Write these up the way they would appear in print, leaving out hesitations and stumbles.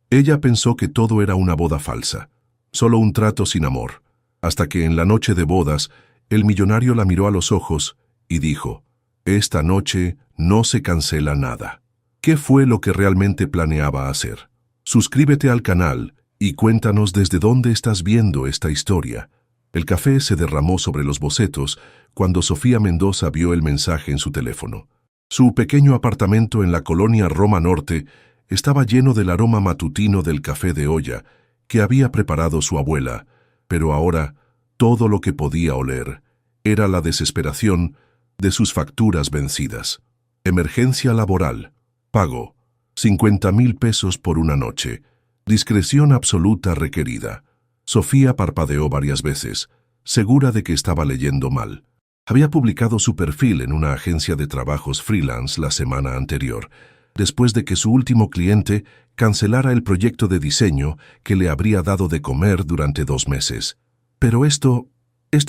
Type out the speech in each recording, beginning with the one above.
Ella pensó que todo era una boda falsa, solo un trato sin amor, hasta que en la noche de bodas, el millonario la miró a los ojos y dijo: «Esta noche no se cancela nada». ¿Qué fue lo que realmente planeaba hacer? Suscríbete al canal y cuéntanos desde dónde estás viendo esta historia. El café se derramó sobre los bocetos cuando Sofía Mendoza vio el mensaje en su teléfono. Su pequeño apartamento en la colonia Roma Norte estaba lleno del aroma matutino del café de olla que había preparado su abuela, pero ahora todo lo que podía oler era la desesperación de sus facturas vencidas. Emergencia laboral. Pago. 50,000 pesos por una noche. Discreción absoluta requerida. Sofía parpadeó varias veces, segura de que estaba leyendo mal. Había publicado su perfil en una agencia de trabajos freelance la semana anterior, después de que su último cliente cancelara el proyecto de diseño que le habría dado de comer durante 2 meses. Pero esto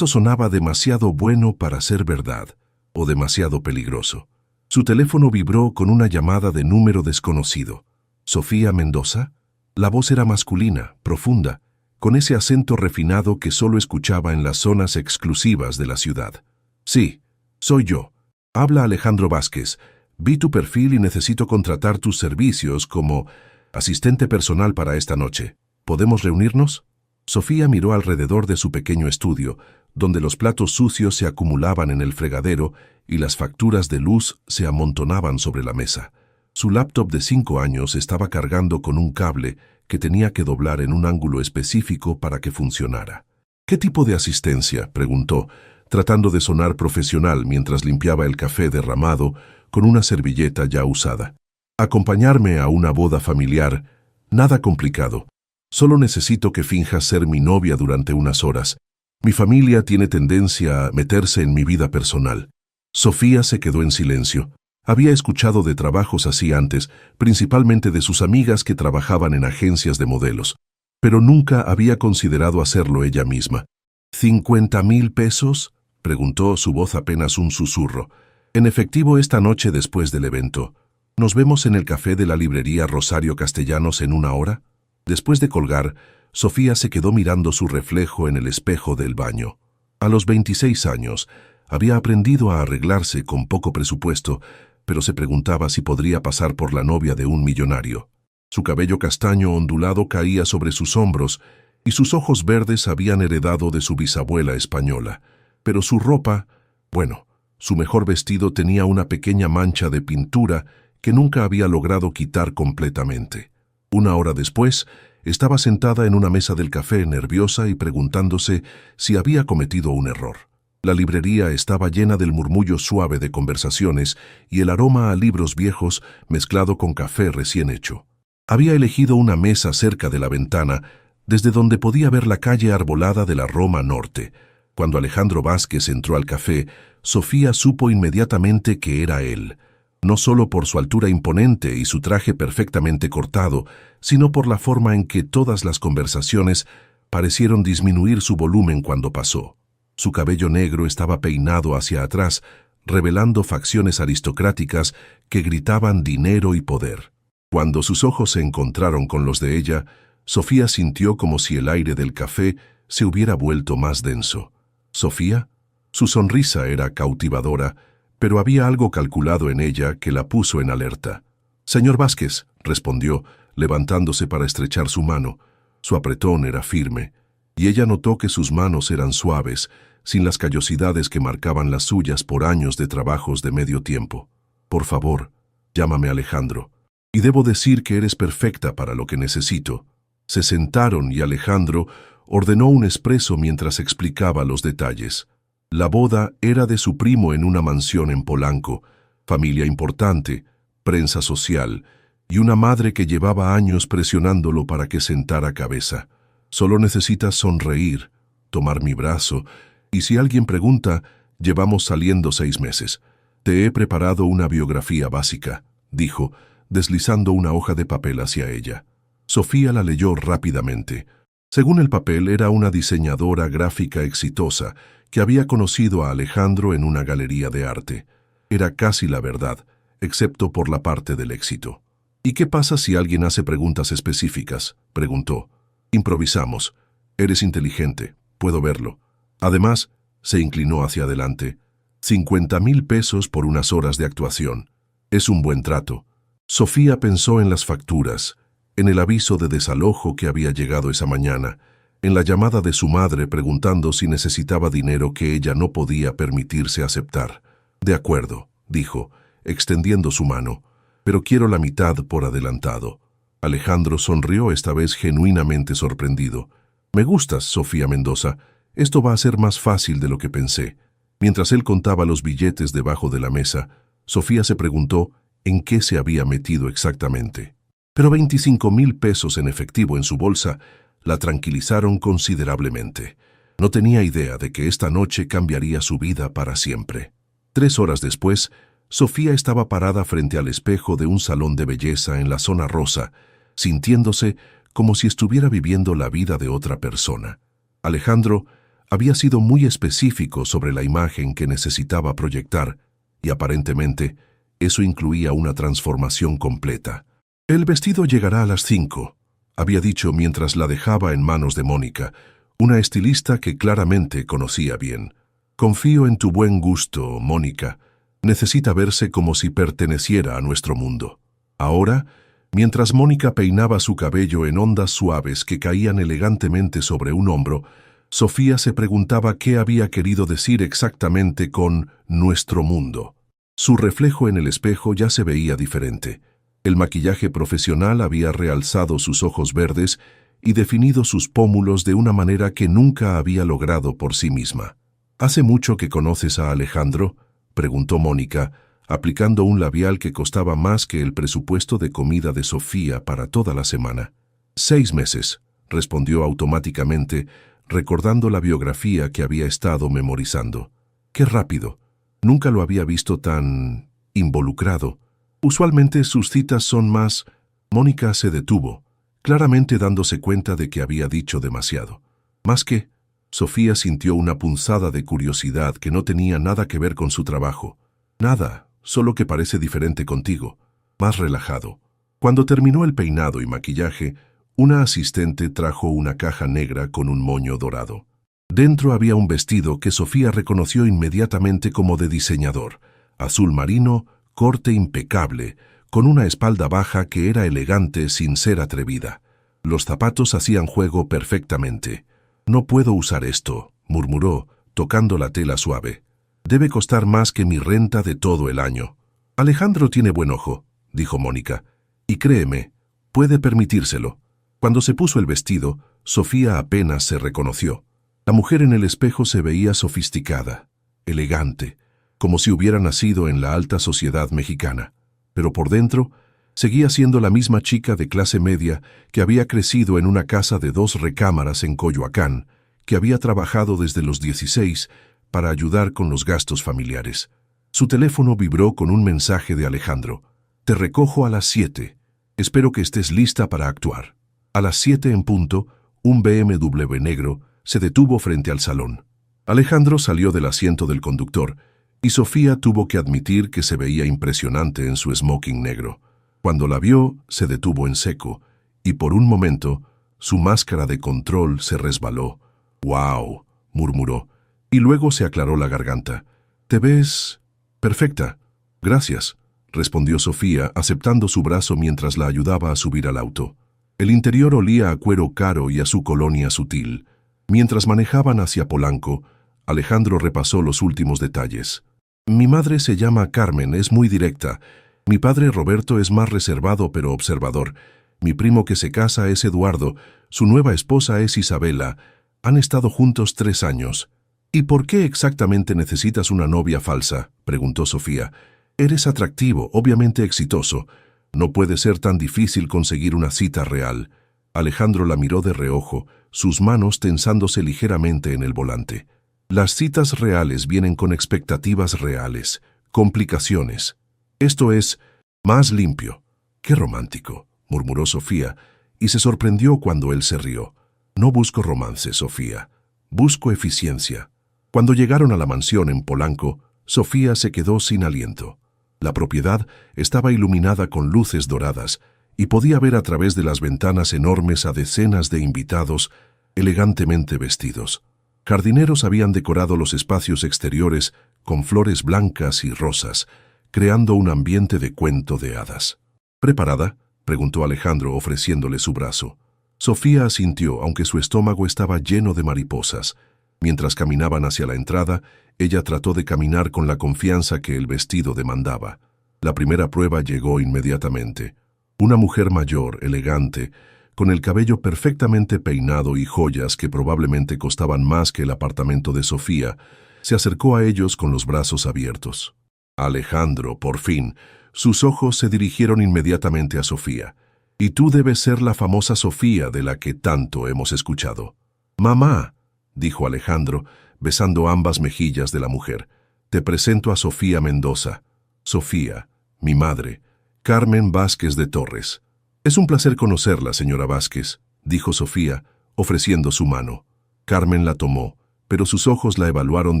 sonaba demasiado bueno para ser verdad, o demasiado peligroso. Su teléfono vibró con una llamada de número desconocido. ¿Sofía Mendoza? La voz era masculina, profunda, con ese acento refinado que solo escuchaba en las zonas exclusivas de la ciudad. «Sí, soy yo. Habla Alejandro Vázquez. Vi tu perfil y necesito contratar tus servicios como asistente personal para esta noche. ¿Podemos reunirnos?» Sofía miró alrededor de su pequeño estudio, donde los platos sucios se acumulaban en el fregadero y las facturas de luz se amontonaban sobre la mesa. Su laptop de 5 años estaba cargando con un cable que tenía que doblar en un ángulo específico para que funcionara. «¿Qué tipo de asistencia?», preguntó, tratando de sonar profesional mientras limpiaba el café derramado con una servilleta ya usada. «Acompañarme a una boda familiar. Nada complicado. Solo necesito que finjas ser mi novia durante unas horas. Mi familia tiene tendencia a meterse en mi vida personal». Sofía se quedó en silencio. Había escuchado de trabajos así antes, principalmente de sus amigas que trabajaban en agencias de modelos, pero nunca había considerado hacerlo ella misma. «¿50,000 pesos?» preguntó, su voz apenas un susurro. «En efectivo esta noche después del evento. ¿Nos vemos en el café de la librería Rosario Castellanos en 1 hora?» Después de colgar, Sofía se quedó mirando su reflejo en el espejo del baño. A los 26 años, había aprendido a arreglarse con poco presupuesto, pero se preguntaba si podría pasar por la novia de un millonario. Su cabello castaño ondulado caía sobre sus hombros y sus ojos verdes habían heredado de su bisabuela española. Pero su ropa, bueno, su mejor vestido tenía una pequeña mancha de pintura que nunca había logrado quitar completamente. 1 hora después, estaba sentada en una mesa del café nerviosa y preguntándose si había cometido un error. La librería estaba llena del murmullo suave de conversaciones y el aroma a libros viejos mezclado con café recién hecho. Había elegido una mesa cerca de la ventana, desde donde podía ver la calle arbolada de la Roma Norte. Cuando Alejandro Vázquez entró al café, Sofía supo inmediatamente que era él, no solo por su altura imponente y su traje perfectamente cortado, sino por la forma en que todas las conversaciones parecieron disminuir su volumen cuando pasó. Su cabello negro estaba peinado hacia atrás, revelando facciones aristocráticas que gritaban dinero y poder. Cuando sus ojos se encontraron con los de ella, Sofía sintió como si el aire del café se hubiera vuelto más denso. «¿Sofía?» Su sonrisa era cautivadora, pero había algo calculado en ella que la puso en alerta. «Señor Vázquez», respondió, levantándose para estrechar su mano. Su apretón era firme, y ella notó que sus manos eran suaves, sin las callosidades que marcaban las suyas por años de trabajos de medio tiempo. «Por favor, llámame Alejandro. Y debo decir que eres perfecta para lo que necesito». Se sentaron y Alejandro ordenó un espresso mientras explicaba los detalles. La boda era de su primo en una mansión en Polanco, familia importante, prensa social, y una madre que llevaba años presionándolo para que sentara cabeza. «Solo necesitas sonreír, tomar mi brazo, y si alguien pregunta, llevamos saliendo 6 meses. Te he preparado una biografía básica», dijo, deslizando una hoja de papel hacia ella. Sofía la leyó rápidamente. Según el papel, era una diseñadora gráfica exitosa que había conocido a Alejandro en una galería de arte. Era casi la verdad, excepto por la parte del éxito. ¿Y qué pasa si alguien hace preguntas específicas? Preguntó. Improvisamos. Eres inteligente, puedo verlo. Además, se inclinó hacia adelante. 50.000 pesos por unas horas de actuación. Es un buen trato. Sofía pensó en las facturas, en el aviso de desalojo que había llegado esa mañana, en la llamada de su madre preguntando si necesitaba dinero que ella no podía permitirse aceptar. De acuerdo, dijo, extendiendo su mano, pero quiero la mitad por adelantado. Alejandro sonrió esta vez genuinamente sorprendido. Me gustas, Sofía Mendoza. Esto va a ser más fácil de lo que pensé. Mientras él contaba los billetes debajo de la mesa, Sofía se preguntó en qué se había metido exactamente. Pero 25.000 pesos en efectivo en su bolsa la tranquilizaron considerablemente. No tenía idea de que esta noche cambiaría su vida para siempre. 3 horas después, Sofía estaba parada frente al espejo de un salón de belleza en la zona rosa, sintiéndose como si estuviera viviendo la vida de otra persona. Alejandro había sido muy específico sobre la imagen que necesitaba proyectar, y aparentemente eso incluía una transformación completa. El vestido llegará a las 5, había dicho mientras la dejaba en manos de Mónica, una estilista que claramente conocía bien. Confío en tu buen gusto, Mónica. Necesita verse como si perteneciera a nuestro mundo. Ahora, mientras Mónica peinaba su cabello en ondas suaves que caían elegantemente sobre un hombro, Sofía se preguntaba qué había querido decir exactamente con nuestro mundo. Su reflejo en el espejo ya se veía diferente. El maquillaje profesional había realzado sus ojos verdes y definido sus pómulos de una manera que nunca había logrado por sí misma. ¿Hace mucho que conoces a Alejandro?, preguntó Mónica, aplicando un labial que costaba más que el presupuesto de comida de Sofía para toda la semana. 6 meses, respondió automáticamente, recordando la biografía que había estado memorizando. ¡Qué rápido! Nunca lo había visto tan involucrado. Usualmente sus citas son más... Mónica se detuvo, claramente dándose cuenta de que había dicho demasiado. Más que... Sofía sintió una punzada de curiosidad que no tenía nada que ver con su trabajo. Nada, solo que parece diferente contigo, más relajado. Cuando terminó el peinado y maquillaje, una asistente trajo una caja negra con un moño dorado. Dentro había un vestido que Sofía reconoció inmediatamente como de diseñador, azul marino, corte impecable, con una espalda baja que era elegante sin ser atrevida. Los zapatos hacían juego perfectamente. «No puedo usar esto», murmuró, tocando la tela suave. «Debe costar más que mi renta de todo el año». «Alejandro tiene buen ojo», dijo Mónica, «y créeme, puede permitírselo». Cuando se puso el vestido, Sofía apenas se reconoció. La mujer en el espejo se veía sofisticada, elegante, como si hubiera nacido en la alta sociedad mexicana. Pero por dentro, seguía siendo la misma chica de clase media que había crecido en una casa de 2 recámaras en Coyoacán, que había trabajado desde los 16 para ayudar con los gastos familiares. Su teléfono vibró con un mensaje de Alejandro. «Te recojo a las 7. Espero que estés lista para actuar». A las 7 en punto, un BMW negro se detuvo frente al salón. Alejandro salió del asiento del conductor y Sofía tuvo que admitir que se veía impresionante en su smoking negro. Cuando la vio, se detuvo en seco y por un momento su máscara de control se resbaló. «¡Wow!», murmuró, y luego se aclaró la garganta. «Te ves perfecta». «Gracias», respondió Sofía, aceptando su brazo mientras la ayudaba a subir al auto. El interior olía a cuero caro y a su colonia sutil. Mientras manejaban hacia Polanco, Alejandro repasó los últimos detalles. «Mi madre se llama Carmen, es muy directa. Mi padre Roberto es más reservado pero observador. Mi primo que se casa es Eduardo. Su nueva esposa es Isabela. Han estado juntos 3 años». «¿Y por qué exactamente necesitas una novia falsa?», preguntó Sofía. «Eres atractivo, obviamente exitoso. No puede ser tan difícil conseguir una cita real». Alejandro la miró de reojo, sus manos tensándose ligeramente en el volante. «Las citas reales vienen con expectativas reales, complicaciones. Esto es más limpio». «Qué romántico», murmuró Sofía, y se sorprendió cuando él se rió. «No busco romance, Sofía. Busco eficiencia». Cuando llegaron a la mansión en Polanco, Sofía se quedó sin aliento. La propiedad estaba iluminada con luces doradas, y podía ver a través de las ventanas enormes a decenas de invitados elegantemente vestidos. Jardineros habían decorado los espacios exteriores con flores blancas y rosas, creando un ambiente de cuento de hadas. ¿Preparada?, preguntó Alejandro ofreciéndole su brazo. Sofía asintió, aunque su estómago estaba lleno de mariposas. Mientras caminaban hacia la entrada, ella trató de caminar con la confianza que el vestido demandaba. La primera prueba llegó inmediatamente. Una mujer mayor, elegante, con el cabello perfectamente peinado y joyas que probablemente costaban más que el apartamento de Sofía, se acercó a ellos con los brazos abiertos. Alejandro, por fin, sus ojos se dirigieron inmediatamente a Sofía. «Y tú debes ser la famosa Sofía de la que tanto hemos escuchado». «Mamá», dijo Alejandro, besando ambas mejillas de la mujer, «te presento a Sofía Mendoza. Sofía, mi madre, Carmen Vázquez de Torres». «Es un placer conocerla, señora Vázquez», dijo Sofía, ofreciendo su mano. Carmen la tomó, pero sus ojos la evaluaron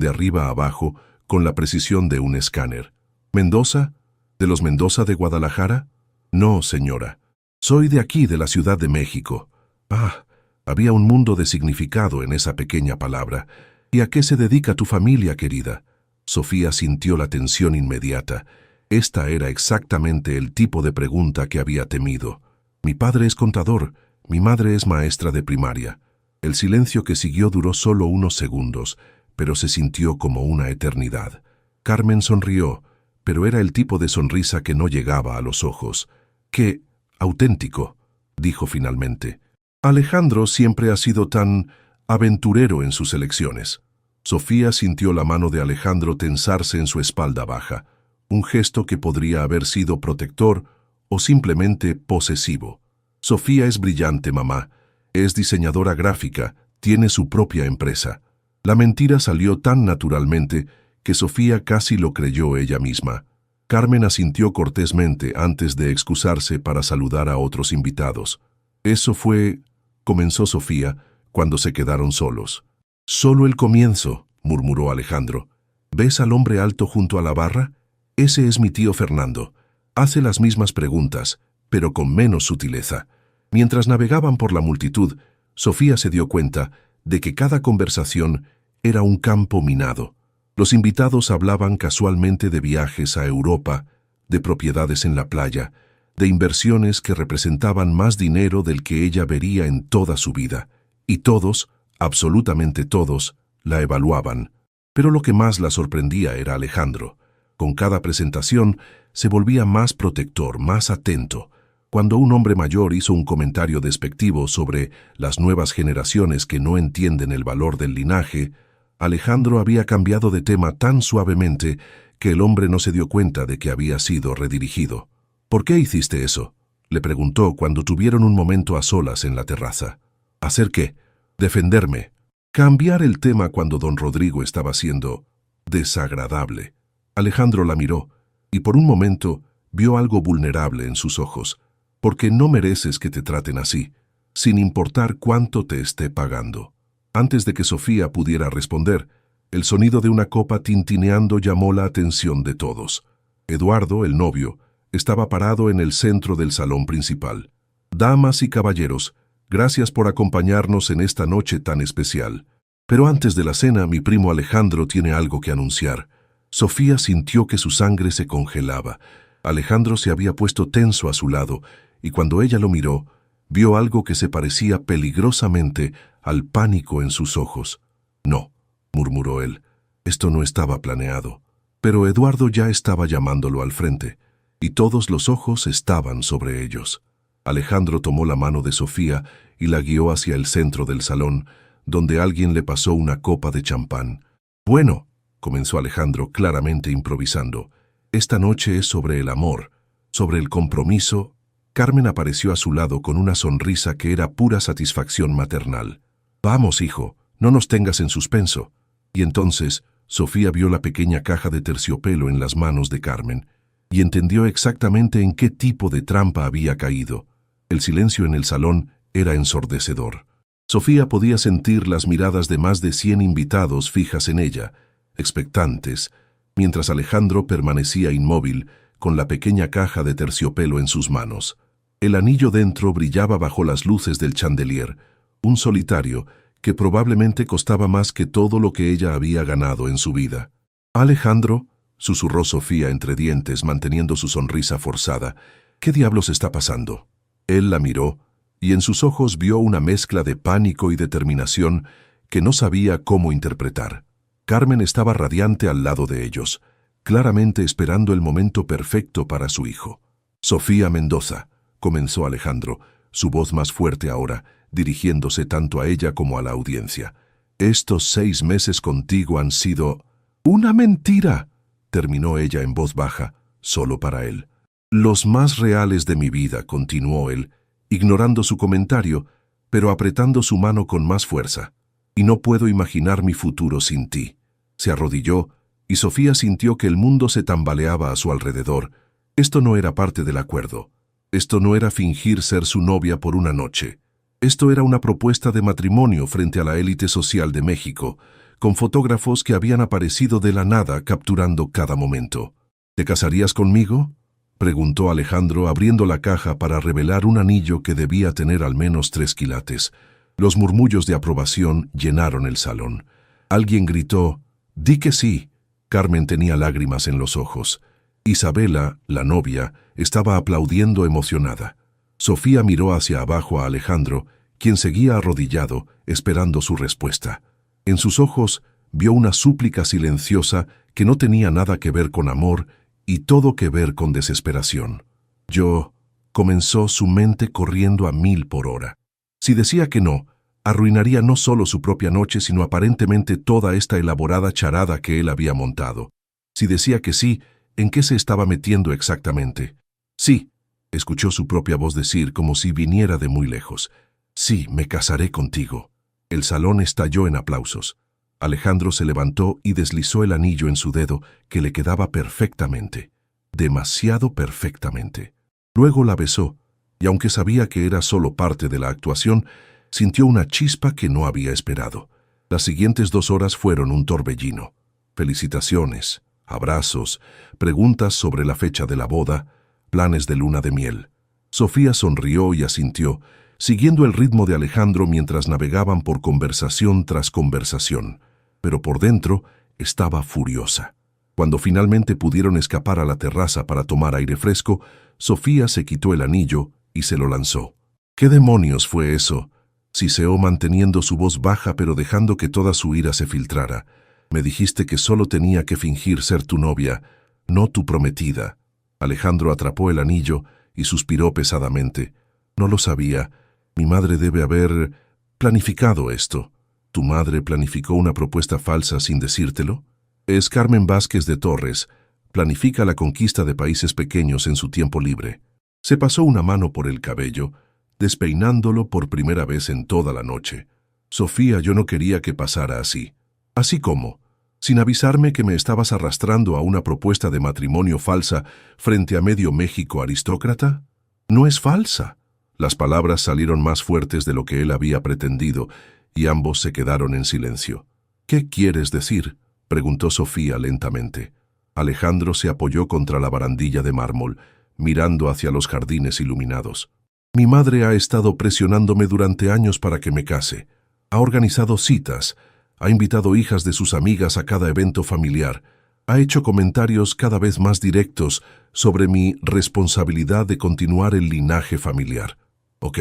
de arriba a abajo con la precisión de un escáner. «¿Mendoza? ¿De los Mendoza de Guadalajara?» «No, señora. Soy de aquí, de la Ciudad de México». «Ah», había un mundo de significado en esa pequeña palabra. «¿Y a qué se dedica tu familia, querida?» Sofía sintió la tensión inmediata. Esta era exactamente el tipo de pregunta que había temido. «Mi padre es contador, mi madre es maestra de primaria». El silencio que siguió duró solo unos segundos, pero se sintió como una eternidad. Carmen sonrió, pero era el tipo de sonrisa que no llegaba a los ojos. «¡Qué auténtico!», dijo finalmente. «Alejandro siempre ha sido tan aventurero en sus elecciones». Sofía sintió la mano de Alejandro tensarse en su espalda baja, un gesto que podría haber sido protector o simplemente posesivo. «Sofía es brillante, mamá. Es diseñadora gráfica, tiene su propia empresa». La mentira salió tan naturalmente que Sofía casi lo creyó ella misma. Carmen asintió cortésmente antes de excusarse para saludar a otros invitados. «Eso fue», comenzó Sofía, cuando se quedaron solos. «Solo el comienzo», murmuró Alejandro. «¿Ves al hombre alto junto a la barra? Ese es mi tío Fernando. Hace las mismas preguntas, pero con menos sutileza». Mientras navegaban por la multitud, Sofía se dio cuenta de que cada conversación era un campo minado. Los invitados hablaban casualmente de viajes a Europa, de propiedades en la playa, de inversiones que representaban más dinero del que ella vería en toda su vida. Y todos, absolutamente todos, la evaluaban. Pero lo que más la sorprendía era Alejandro. Con cada presentación se volvía más protector, más atento. Cuando un hombre mayor hizo un comentario despectivo sobre las nuevas generaciones que no entienden el valor del linaje, Alejandro había cambiado de tema tan suavemente que el hombre no se dio cuenta de que había sido redirigido. «¿Por qué hiciste eso?», le preguntó cuando tuvieron un momento a solas en la terraza. «¿Hacer qué?». «Defenderme». Cambiar el tema cuando don Rodrigo estaba siendo desagradable. Alejandro la miró y por un momento vio algo vulnerable en sus ojos. «Porque no mereces que te traten así, sin importar cuánto te esté pagando». Antes de que Sofía pudiera responder, el sonido de una copa tintineando llamó la atención de todos. Eduardo, el novio, estaba parado en el centro del salón principal. «Damas y caballeros, gracias por acompañarnos en esta noche tan especial. Pero antes de la cena, mi primo Alejandro tiene algo que anunciar». Sofía sintió que su sangre se congelaba. Alejandro se había puesto tenso a su lado, y cuando ella lo miró, vio algo que se parecía peligrosamente al pánico en sus ojos. «No», murmuró él, «esto no estaba planeado». Pero Eduardo ya estaba llamándolo al frente, y todos los ojos estaban sobre ellos. Alejandro tomó la mano de Sofía y la guió hacia el centro del salón, donde alguien le pasó una copa de champán. «Bueno», comenzó Alejandro claramente improvisando, «esta noche es sobre el amor, sobre el compromiso». Carmen apareció a su lado con una sonrisa que era pura satisfacción maternal. «Vamos, hijo, no nos tengas en suspenso». Y entonces Sofía vio la pequeña caja de terciopelo en las manos de Carmen y entendió exactamente en qué tipo de trampa había caído. El silencio en el salón era ensordecedor. Sofía podía sentir las miradas de más de 100 invitados fijas en ella, expectantes, mientras Alejandro permanecía inmóvil con la pequeña caja de terciopelo en sus manos. El anillo dentro brillaba bajo las luces del chandelier, un solitario que probablemente costaba más que todo lo que ella había ganado en su vida. «Alejandro», susurró Sofía entre dientes, manteniendo su sonrisa forzada, «¿qué diablos está pasando?» Él la miró, y en sus ojos vio una mezcla de pánico y determinación que no sabía cómo interpretar. Carmen estaba radiante al lado de ellos, claramente esperando el momento perfecto para su hijo. «Sofía Mendoza», comenzó Alejandro, su voz más fuerte ahora, dirigiéndose tanto a ella como a la audiencia. «Estos 6 meses contigo han sido...» «¡Una mentira!», terminó ella en voz baja, solo para él. «Los más reales de mi vida», continuó él, ignorando su comentario, pero apretando su mano con más fuerza. «Y no puedo imaginar mi futuro sin ti». Se arrodilló, y Sofía sintió que el mundo se tambaleaba a su alrededor. Esto no era parte del acuerdo. Esto no era fingir ser su novia por una noche. Esto era una propuesta de matrimonio frente a la élite social de México, con fotógrafos que habían aparecido de la nada capturando cada momento. «¿Te casarías conmigo?», preguntó Alejandro, abriendo la caja para revelar un anillo que debía tener al menos 3 quilates. Los murmullos de aprobación llenaron el salón. Alguien gritó: «¡Di que sí!». Carmen tenía lágrimas en los ojos. Isabela, la novia, estaba aplaudiendo emocionada. Sofía miró hacia abajo a Alejandro, quien seguía arrodillado, esperando su respuesta. En sus ojos vio una súplica silenciosa que no tenía nada que ver con amor y todo que ver con desesperación. «Yo», comenzó, su mente corriendo a 1000 por hora. Si decía que no, arruinaría no solo su propia noche, sino aparentemente toda esta elaborada charada que él había montado. Si decía que sí, ¿en qué se estaba metiendo exactamente? «Sí», escuchó su propia voz decir como si viniera de muy lejos. «Sí, me casaré contigo». El salón estalló en aplausos. Alejandro se levantó y deslizó el anillo en su dedo, que le quedaba perfectamente. Demasiado perfectamente. Luego la besó, y aunque sabía que era solo parte de la actuación, sintió una chispa que no había esperado. Las siguientes 2 horas fueron un torbellino. Felicitaciones, abrazos, preguntas sobre la fecha de la boda, planes de luna de miel. Sofía sonrió y asintió, siguiendo el ritmo de Alejandro mientras navegaban por conversación tras conversación, pero por dentro estaba furiosa. Cuando finalmente pudieron escapar a la terraza para tomar aire fresco, Sofía se quitó el anillo y se lo lanzó. «¿Qué demonios fue eso?», siseó manteniendo su voz baja pero dejando que toda su ira se filtrara. «Me dijiste que solo tenía que fingir ser tu novia, no tu prometida». Alejandro atrapó el anillo y suspiró pesadamente. «No lo sabía. Mi madre debe haber planificado esto». «¿Tu madre planificó una propuesta falsa sin decírtelo?». «Es Carmen Vázquez de Torres. Planifica la conquista de países pequeños en su tiempo libre». Se pasó una mano por el cabello, despeinándolo por primera vez en toda la noche. «Sofía, yo no quería que pasara así». «¿Así cómo? ¿Sin avisarme que me estabas arrastrando a una propuesta de matrimonio falsa frente a medio México aristócrata?» «No es falsa». Las palabras salieron más fuertes de lo que él había pretendido, y ambos se quedaron en silencio. «¿Qué quieres decir?», preguntó Sofía lentamente. Alejandro se apoyó contra la barandilla de mármol, mirando hacia los jardines iluminados. «Mi madre ha estado presionándome durante años para que me case. Ha organizado citas, ha invitado hijas de sus amigas a cada evento familiar, ha hecho comentarios cada vez más directos sobre mi responsabilidad de continuar el linaje familiar. Ok,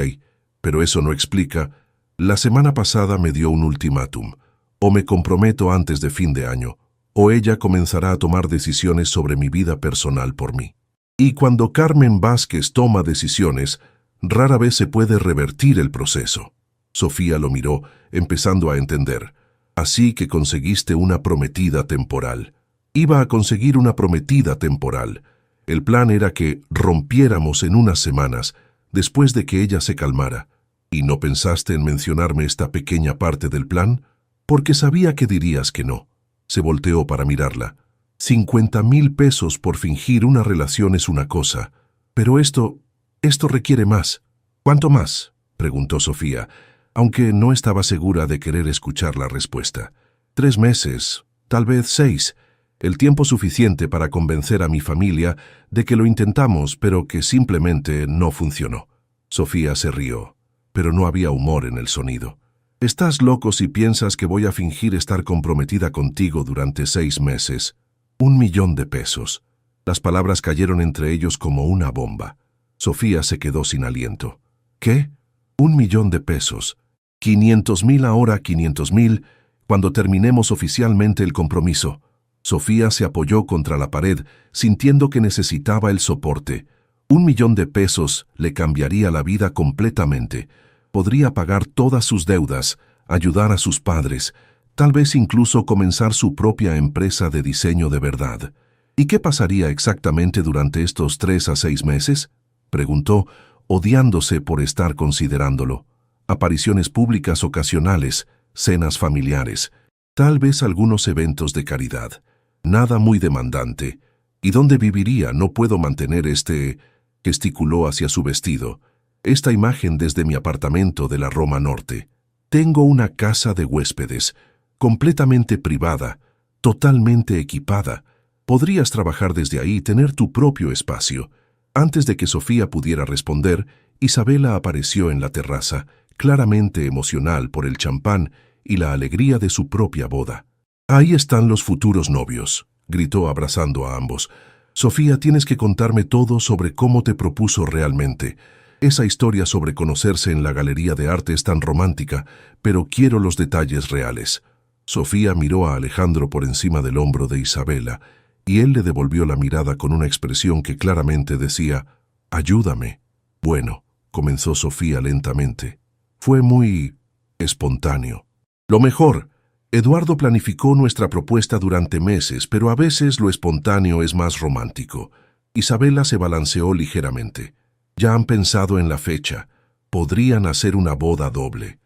pero eso no explica. La semana pasada me dio un ultimátum. O me comprometo antes de fin de año, o ella comenzará a tomar decisiones sobre mi vida personal por mí. Y cuando Carmen Vázquez toma decisiones, rara vez se puede revertir el proceso». Sofía lo miró, empezando a entender. «Así que conseguiste una prometida temporal». Iba a conseguir una prometida temporal. El plan era que rompiéramos en unas semanas, después de que ella se calmara. ¿Y no pensaste en mencionarme esta pequeña parte del plan? Porque sabía que dirías que no». Se volteó para mirarla. 50,000 pesos por fingir una relación es una cosa, pero esto requiere más. ¿Cuánto más?, preguntó Sofía, aunque no estaba segura de querer escuchar la respuesta. 3 meses, tal vez 6, el tiempo suficiente para convencer a mi familia de que lo intentamos, pero que simplemente no funcionó. Sofía se rió, pero no había humor en el sonido. Estás loco si piensas que voy a fingir estar comprometida contigo durante 6 meses. 1.000.000 de pesos. Las palabras cayeron entre ellos como una bomba. Sofía se quedó sin aliento. ¿Qué? 1.000.000 de pesos. 500.000 ahora, 500.000, cuando terminemos oficialmente el compromiso. Sofía se apoyó contra la pared, sintiendo que necesitaba el soporte. 1.000.000 de pesos le cambiaría la vida completamente. Podría pagar todas sus deudas, ayudar a sus padres, tal vez incluso comenzar su propia empresa de diseño de verdad. ¿Y qué pasaría exactamente durante estos 3 a 6 meses? Preguntó, odiándose por estar considerándolo. Apariciones públicas ocasionales, cenas familiares, tal vez algunos eventos de caridad. Nada muy demandante. ¿Y dónde viviría? No puedo mantener gesticuló hacia su vestido. Esta imagen desde mi apartamento de la Roma Norte. Tengo una casa de huéspedes, completamente privada, totalmente equipada. Podrías trabajar desde ahí y tener tu propio espacio. Antes de que Sofía pudiera responder, Isabela apareció en la terraza, claramente emocional por el champán y la alegría de su propia boda. «Ahí están los futuros novios», gritó abrazando a ambos. «Sofía, tienes que contarme todo sobre cómo te propuso realmente. Esa historia sobre conocerse en la galería de arte es tan romántica, pero quiero los detalles reales». Sofía miró a Alejandro por encima del hombro de Isabela, y él le devolvió la mirada con una expresión que claramente decía, «Ayúdame». «Bueno», comenzó Sofía lentamente. «Fue muy espontáneo. Lo mejor, Eduardo planificó nuestra propuesta durante meses, pero a veces lo espontáneo es más romántico». Isabela se balanceó ligeramente. «¿Ya han pensado en la fecha? Podrían hacer una boda doble».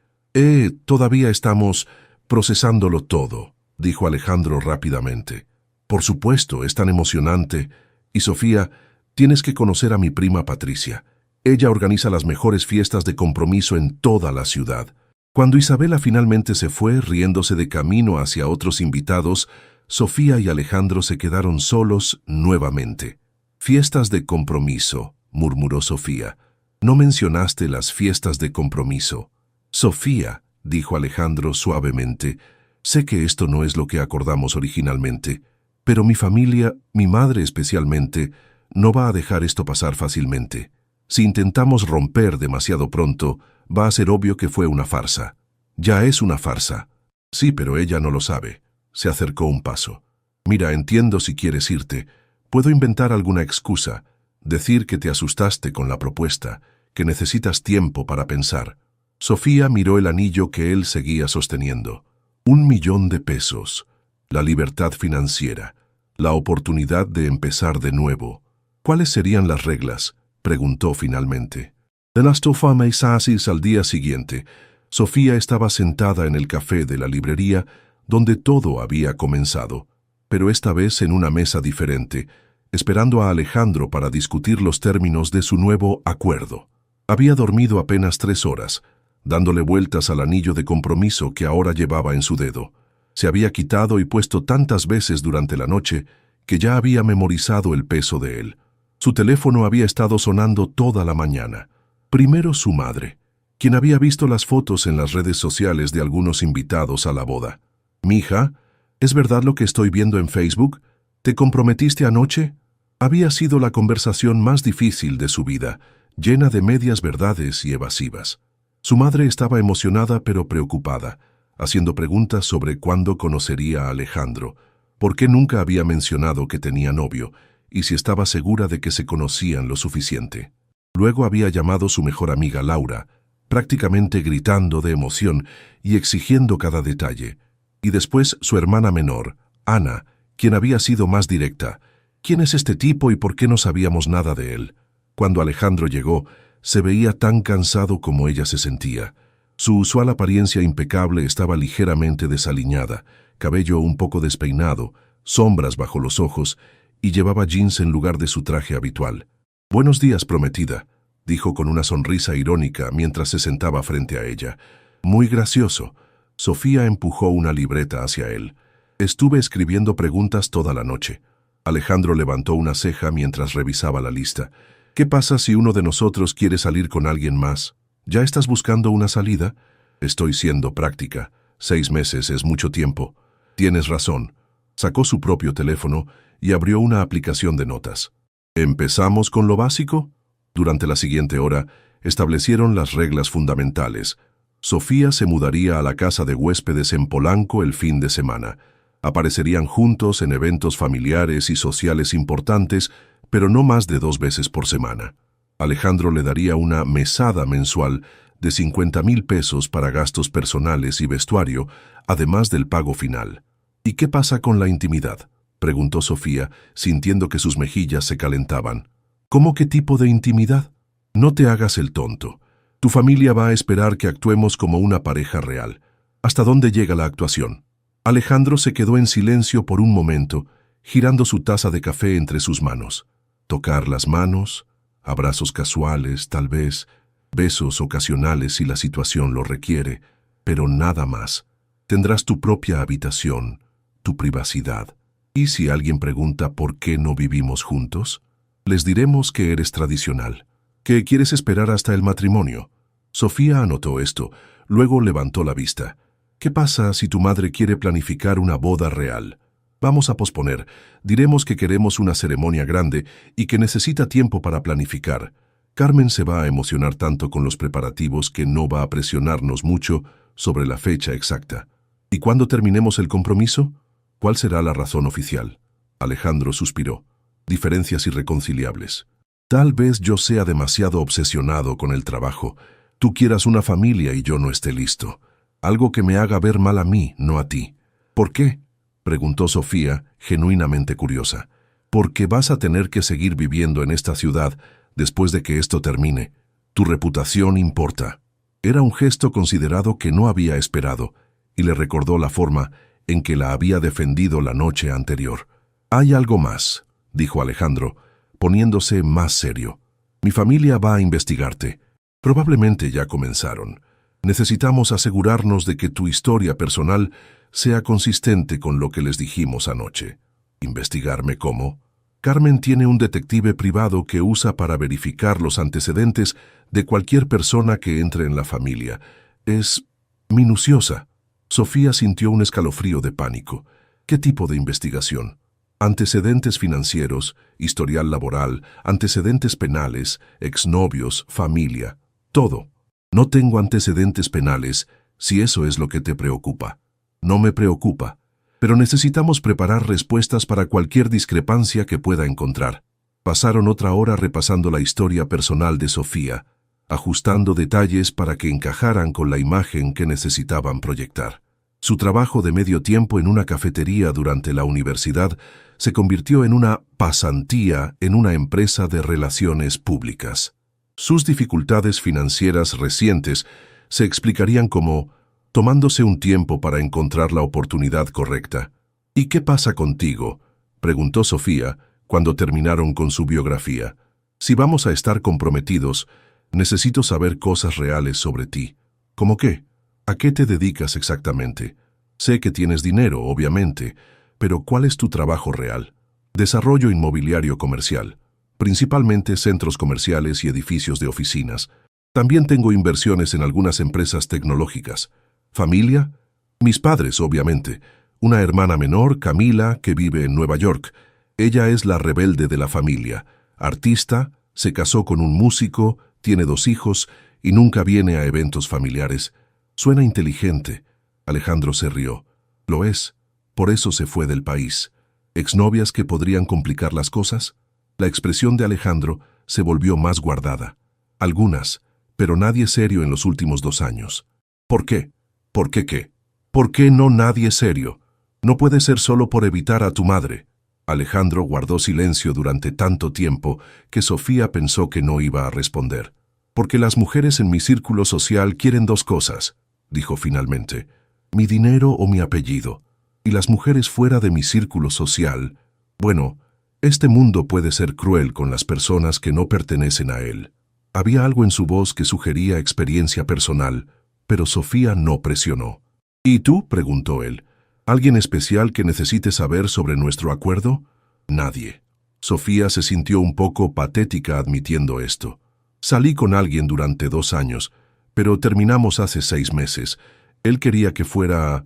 Todavía estamos procesándolo todo», dijo Alejandro rápidamente. «Por supuesto, es tan emocionante. Y Sofía, tienes que conocer a mi prima Patricia. Ella organiza las mejores fiestas de compromiso en toda la ciudad». Cuando Isabela finalmente se fue, riéndose de camino hacia otros invitados, Sofía y Alejandro se quedaron solos nuevamente. «Fiestas de compromiso», murmuró Sofía. «No mencionaste las fiestas de compromiso». «Sofía», dijo Alejandro suavemente, «sé que esto no es lo que acordamos originalmente, pero mi familia, mi madre especialmente, no va a dejar esto pasar fácilmente. Si intentamos romper demasiado pronto, va a ser obvio que fue una farsa». «Ya es una farsa». «Sí, pero ella no lo sabe». Se acercó un paso. «Mira, entiendo si quieres irte. Puedo inventar alguna excusa. Decir que te asustaste con la propuesta, que necesitas tiempo para pensar». Sofía miró el anillo que él seguía sosteniendo. 1.000.000 de pesos. La libertad financiera. La oportunidad de empezar de nuevo. «¿Cuáles serían las reglas?», preguntó finalmente. De las meses al día siguiente, Sofía estaba sentada en el café de la librería donde todo había comenzado, pero esta vez en una mesa diferente, esperando a Alejandro para discutir los términos de su nuevo acuerdo. Había dormido apenas 3 horas, dándole vueltas al anillo de compromiso que ahora llevaba en su dedo. Se había quitado y puesto tantas veces durante la noche que ya había memorizado el peso de él. Su teléfono había estado sonando toda la mañana. Primero su madre, quien había visto las fotos en las redes sociales de algunos invitados a la boda. «Mija, ¿es verdad lo que estoy viendo en Facebook? ¿Te comprometiste anoche?». Había sido la conversación más difícil de su vida, llena de medias verdades y evasivas. Su madre estaba emocionada pero preocupada, haciendo preguntas sobre cuándo conocería a Alejandro, por qué nunca había mencionado que tenía novio, y si estaba segura de que se conocían lo suficiente. Luego había llamado su mejor amiga Laura, prácticamente gritando de emoción y exigiendo cada detalle. Y después su hermana menor, Ana, quien había sido más directa. «¿Quién es este tipo y por qué no sabíamos nada de él?». Cuando Alejandro llegó, se veía tan cansado como ella se sentía. Su usual apariencia impecable estaba ligeramente desaliñada, cabello un poco despeinado, sombras bajo los ojos, y llevaba jeans en lugar de su traje habitual. «Buenos días, prometida», dijo con una sonrisa irónica mientras se sentaba frente a ella. «Muy gracioso». Sofía empujó una libreta hacia él. «Estuve escribiendo preguntas toda la noche». Alejandro levantó una ceja mientras revisaba la lista. ¿Qué pasa si uno de nosotros quiere salir con alguien más? ¿Ya estás buscando una salida? Estoy siendo práctica. 6 meses es mucho tiempo. Tienes razón. Sacó su propio teléfono y abrió una aplicación de notas. ¿Empezamos con lo básico? Durante la siguiente hora, establecieron las reglas fundamentales. Sofía se mudaría a la casa de huéspedes en Polanco el fin de semana. Aparecerían juntos en eventos familiares y sociales importantes, pero no más de 2 veces por semana. Alejandro le daría una mesada mensual de 50,000 pesos para gastos personales y vestuario, además del pago final. ¿Y qué pasa con la intimidad?, preguntó Sofía, sintiendo que sus mejillas se calentaban. ¿Cómo qué tipo de intimidad? No te hagas el tonto. Tu familia va a esperar que actuemos como una pareja real. ¿Hasta dónde llega la actuación? Alejandro se quedó en silencio por un momento, girando su taza de café entre sus manos. Tocar las manos, abrazos casuales, tal vez, besos ocasionales si la situación lo requiere, pero nada más. Tendrás tu propia habitación, tu privacidad. ¿Y si alguien pregunta por qué no vivimos juntos? Les diremos que eres tradicional, que quieres esperar hasta el matrimonio. Sofía anotó esto, luego levantó la vista. ¿Qué pasa si tu madre quiere planificar una boda real? Vamos a posponer. Diremos que queremos una ceremonia grande y que necesita tiempo para planificar. Carmen se va a emocionar tanto con los preparativos que no va a presionarnos mucho sobre la fecha exacta. ¿Y cuándo terminemos el compromiso? ¿Cuál será la razón oficial? Alejandro suspiró. Diferencias irreconciliables. Tal vez yo sea demasiado obsesionado con el trabajo. Tú quieras una familia y yo no esté listo. Algo que me haga ver mal a mí, no a ti. ¿Por qué?, preguntó Sofía, genuinamente curiosa. Porque vas a tener que seguir viviendo en esta ciudad después de que esto termine. Tu reputación importa. Era un gesto considerado que no había esperado, y le recordó la forma en que la había defendido la noche anterior. Hay algo más, dijo Alejandro, poniéndose más serio. Mi familia va a investigarte. Probablemente ya comenzaron. Necesitamos asegurarnos de que tu historia personal sea consistente con lo que les dijimos anoche. ¿Investigarme cómo? Carmen tiene un detective privado que usa para verificar los antecedentes de cualquier persona que entre en la familia. Es minuciosa. Sofía sintió un escalofrío de pánico. ¿Qué tipo de investigación? Antecedentes financieros, historial laboral, antecedentes penales, exnovios, familia, todo. No tengo antecedentes penales, si eso es lo que te preocupa. No me preocupa, pero necesitamos preparar respuestas para cualquier discrepancia que pueda encontrar. Pasaron otra hora repasando la historia personal de Sofía, ajustando detalles para que encajaran con la imagen que necesitaban proyectar. Su trabajo de medio tiempo en una cafetería durante la universidad se convirtió en una pasantía en una empresa de relaciones públicas. Sus dificultades financieras recientes se explicarían como tomándose un tiempo para encontrar la oportunidad correcta. ¿Y qué pasa contigo?, preguntó Sofía cuando terminaron con su biografía. Si vamos a estar comprometidos, necesito saber cosas reales sobre ti. ¿Cómo qué? ¿A qué te dedicas exactamente? Sé que tienes dinero, obviamente, pero ¿cuál es tu trabajo real? Desarrollo inmobiliario comercial. Principalmente centros comerciales y edificios de oficinas. También tengo inversiones en algunas empresas tecnológicas. ¿Familia? Mis padres, obviamente. Una hermana menor, Camila, que vive en Nueva York. Ella es la rebelde de la familia. Artista, se casó con un músico, tiene 2 hijos y nunca viene a eventos familiares. Suena inteligente. Alejandro se rió. Lo es. Por eso se fue del país. ¿Exnovias que podrían complicar las cosas? La expresión de Alejandro se volvió más guardada. Algunas, pero nadie serio en los últimos 2 años. ¿Por qué? ¿Por qué qué? ¿Por qué no nadie serio? No puede ser solo por evitar a tu madre. Alejandro guardó silencio durante tanto tiempo que Sofía pensó que no iba a responder. Porque las mujeres en mi círculo social quieren 2 cosas, dijo finalmente. Mi dinero o mi apellido. Y las mujeres fuera de mi círculo social, bueno, este mundo puede ser cruel con las personas que no pertenecen a él. Había algo en su voz que sugería experiencia personal, pero Sofía no presionó. ¿Y tú?, preguntó él. ¿Alguien especial que necesite saber sobre nuestro acuerdo? Nadie. Sofía se sintió un poco patética admitiendo esto. Salí con alguien durante 2 años, pero terminamos hace 6 meses. Él quería que fuera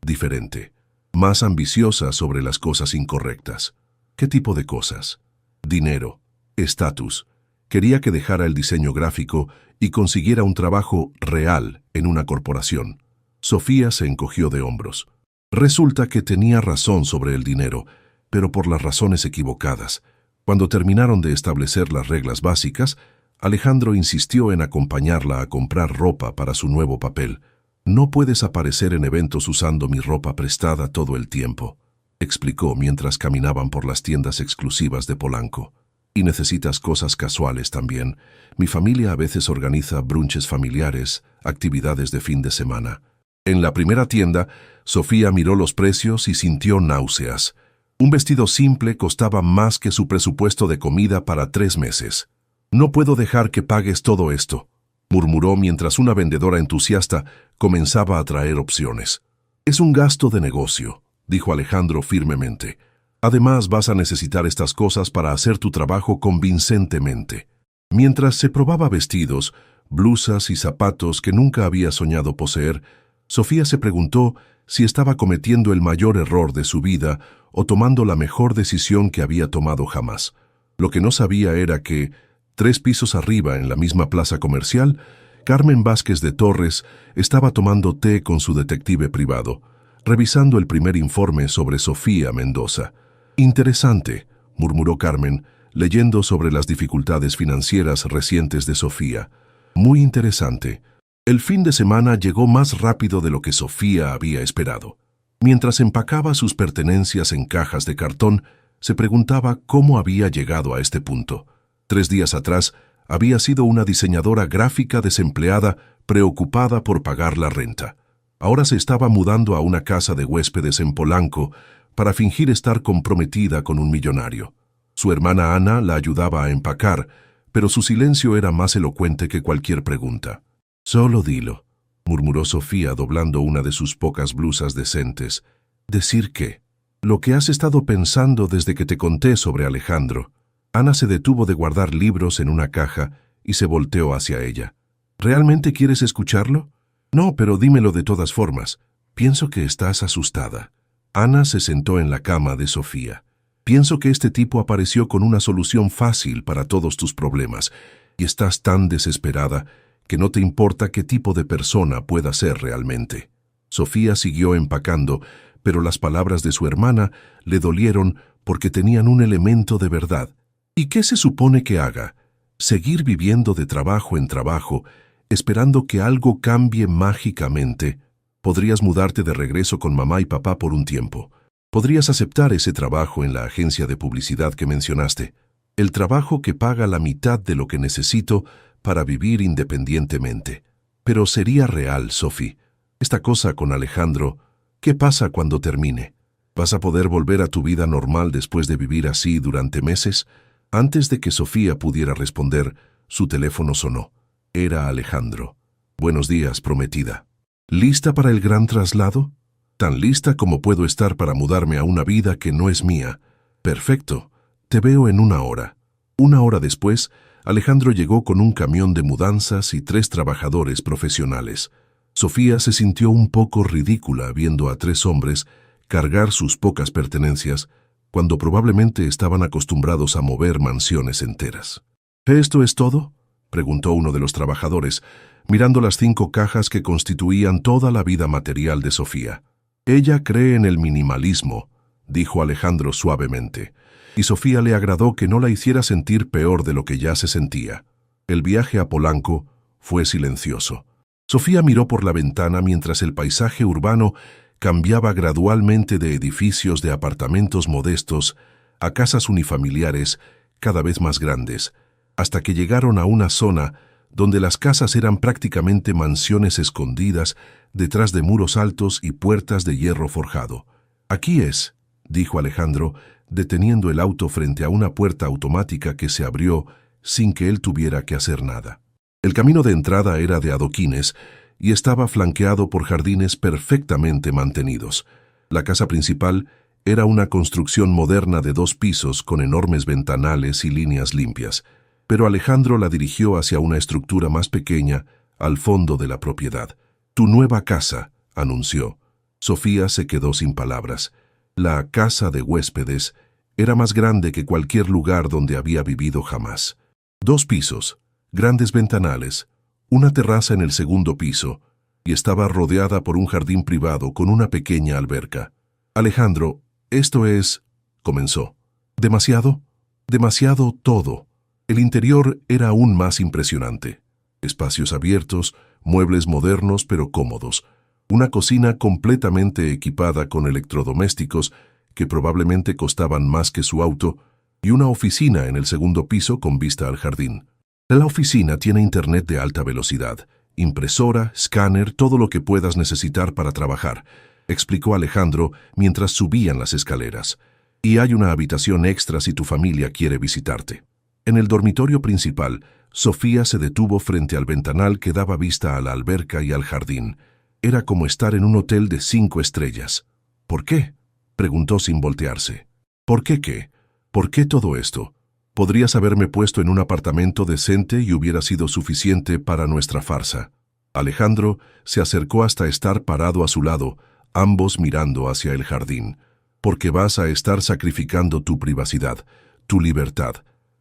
diferente, más ambiciosa sobre las cosas incorrectas. ¿Qué tipo de cosas? Dinero, estatus. Quería que dejara el diseño gráfico y consiguiera un trabajo real en una corporación. Sofía se encogió de hombros. Resulta que tenía razón sobre el dinero, pero por las razones equivocadas. Cuando terminaron de establecer las reglas básicas, Alejandro insistió en acompañarla a comprar ropa para su nuevo papel. «No puedes aparecer en eventos usando mi ropa prestada todo el tiempo», explicó mientras caminaban por las tiendas exclusivas de Polanco. «Y necesitas cosas casuales también. Mi familia a veces organiza brunches familiares, actividades de fin de semana». En la primera tienda, Sofía miró los precios y sintió náuseas. Un vestido simple costaba más que su presupuesto de comida para 3 meses. «No puedo dejar que pagues todo esto», murmuró mientras una vendedora entusiasta comenzaba a traer opciones. «Es un gasto de negocio», dijo Alejandro firmemente. «Además vas a necesitar estas cosas para hacer tu trabajo convincentemente». Mientras se probaba vestidos, blusas y zapatos que nunca había soñado poseer, Sofía se preguntó si estaba cometiendo el mayor error de su vida o tomando la mejor decisión que había tomado jamás. Lo que no sabía era que, 3 pisos arriba en la misma plaza comercial, Carmen Vázquez de Torres estaba tomando té con su detective privado, revisando el primer informe sobre Sofía Mendoza. «Interesante», murmuró Carmen, leyendo sobre las dificultades financieras recientes de Sofía. «Muy interesante». El fin de semana llegó más rápido de lo que Sofía había esperado. Mientras empacaba sus pertenencias en cajas de cartón, se preguntaba cómo había llegado a este punto. 3 días atrás, había sido una diseñadora gráfica desempleada preocupada por pagar la renta. Ahora se estaba mudando a una casa de huéspedes en Polanco para fingir estar comprometida con un millonario. Su hermana Ana la ayudaba a empacar, pero su silencio era más elocuente que cualquier pregunta. «Solo dilo», murmuró Sofía doblando una de sus pocas blusas decentes. «¿Decir qué?» «Lo que has estado pensando desde que te conté sobre Alejandro». Ana se detuvo de guardar libros en una caja y se volteó hacia ella. «¿Realmente quieres escucharlo?» «No, pero dímelo de todas formas. Pienso que estás asustada». Ana se sentó en la cama de Sofía. «Pienso que este tipo apareció con una solución fácil para todos tus problemas y estás tan desesperada que no te importa qué tipo de persona pueda ser realmente». Sofía siguió empacando, pero las palabras de su hermana le dolieron porque tenían un elemento de verdad. ¿Y qué se supone que haga? ¿Seguir viviendo de trabajo en trabajo, esperando que algo cambie mágicamente? Podrías mudarte de regreso con mamá y papá por un tiempo. Podrías aceptar ese trabajo en la agencia de publicidad que mencionaste. El trabajo que paga la mitad de lo que necesito para vivir independientemente. Pero sería real, Sophie. Esta cosa con Alejandro, ¿qué pasa cuando termine? ¿Vas a poder volver a tu vida normal después de vivir así durante meses? Antes de que Sofía pudiera responder, su teléfono sonó. Era Alejandro. «Buenos días, prometida». «¿Lista para el gran traslado?» «Tan lista como puedo estar para mudarme a una vida que no es mía». «Perfecto. Te veo en 1 hora». 1 hora después, Alejandro llegó con un camión de mudanzas y 3 trabajadores profesionales. Sofía se sintió un poco ridícula viendo a 3 hombres cargar sus pocas pertenencias cuando probablemente estaban acostumbrados a mover mansiones enteras. «¿Esto es todo?», preguntó uno de los trabajadores, mirando las 5 cajas que constituían toda la vida material de Sofía. «Ella cree en el minimalismo», dijo Alejandro suavemente, y Sofía le agradó que no la hiciera sentir peor de lo que ya se sentía. El viaje a Polanco fue silencioso. Sofía miró por la ventana mientras el paisaje urbano cambiaba gradualmente de edificios de apartamentos modestos a casas unifamiliares cada vez más grandes, hasta que llegaron a una zona donde las casas eran prácticamente mansiones escondidas detrás de muros altos y puertas de hierro forjado. «Aquí es», dijo Alejandro, deteniendo el auto frente a una puerta automática que se abrió sin que él tuviera que hacer nada. El camino de entrada era de adoquines y estaba flanqueado por jardines perfectamente mantenidos. La casa principal Era una construcción moderna de 2 pisos con enormes ventanales y líneas limpias, pero Alejandro la dirigió hacia una estructura más pequeña, al fondo de la propiedad. «Tu nueva casa», anunció. Sofía se quedó sin palabras. La casa de huéspedes era más grande que cualquier lugar donde había vivido jamás. 2 pisos, grandes ventanales, una terraza en el segundo piso, y estaba rodeada por un jardín privado con una pequeña alberca. «Alejandro, esto es», comenzó. «Demasiado, demasiado todo». El interior era aún más impresionante. Espacios abiertos, muebles modernos pero cómodos, una cocina completamente equipada con electrodomésticos que probablemente costaban más que su auto, y una oficina en el segundo piso con vista al jardín. La oficina tiene internet de alta velocidad, impresora, escáner, todo lo que puedas necesitar para trabajar, explicó Alejandro mientras subían las escaleras. Y hay una habitación extra si tu familia quiere visitarte. En el dormitorio principal, Sofía se detuvo frente al ventanal que daba vista a la alberca y al jardín. Era como estar en un hotel de 5 estrellas. «¿Por qué?», preguntó sin voltearse. «¿Por qué qué? ¿Por qué todo esto? Podrías haberme puesto en un apartamento decente y hubiera sido suficiente para nuestra farsa». Alejandro se acercó hasta estar parado a su lado, ambos mirando hacia el jardín. «Porque vas a estar sacrificando tu privacidad, tu libertad.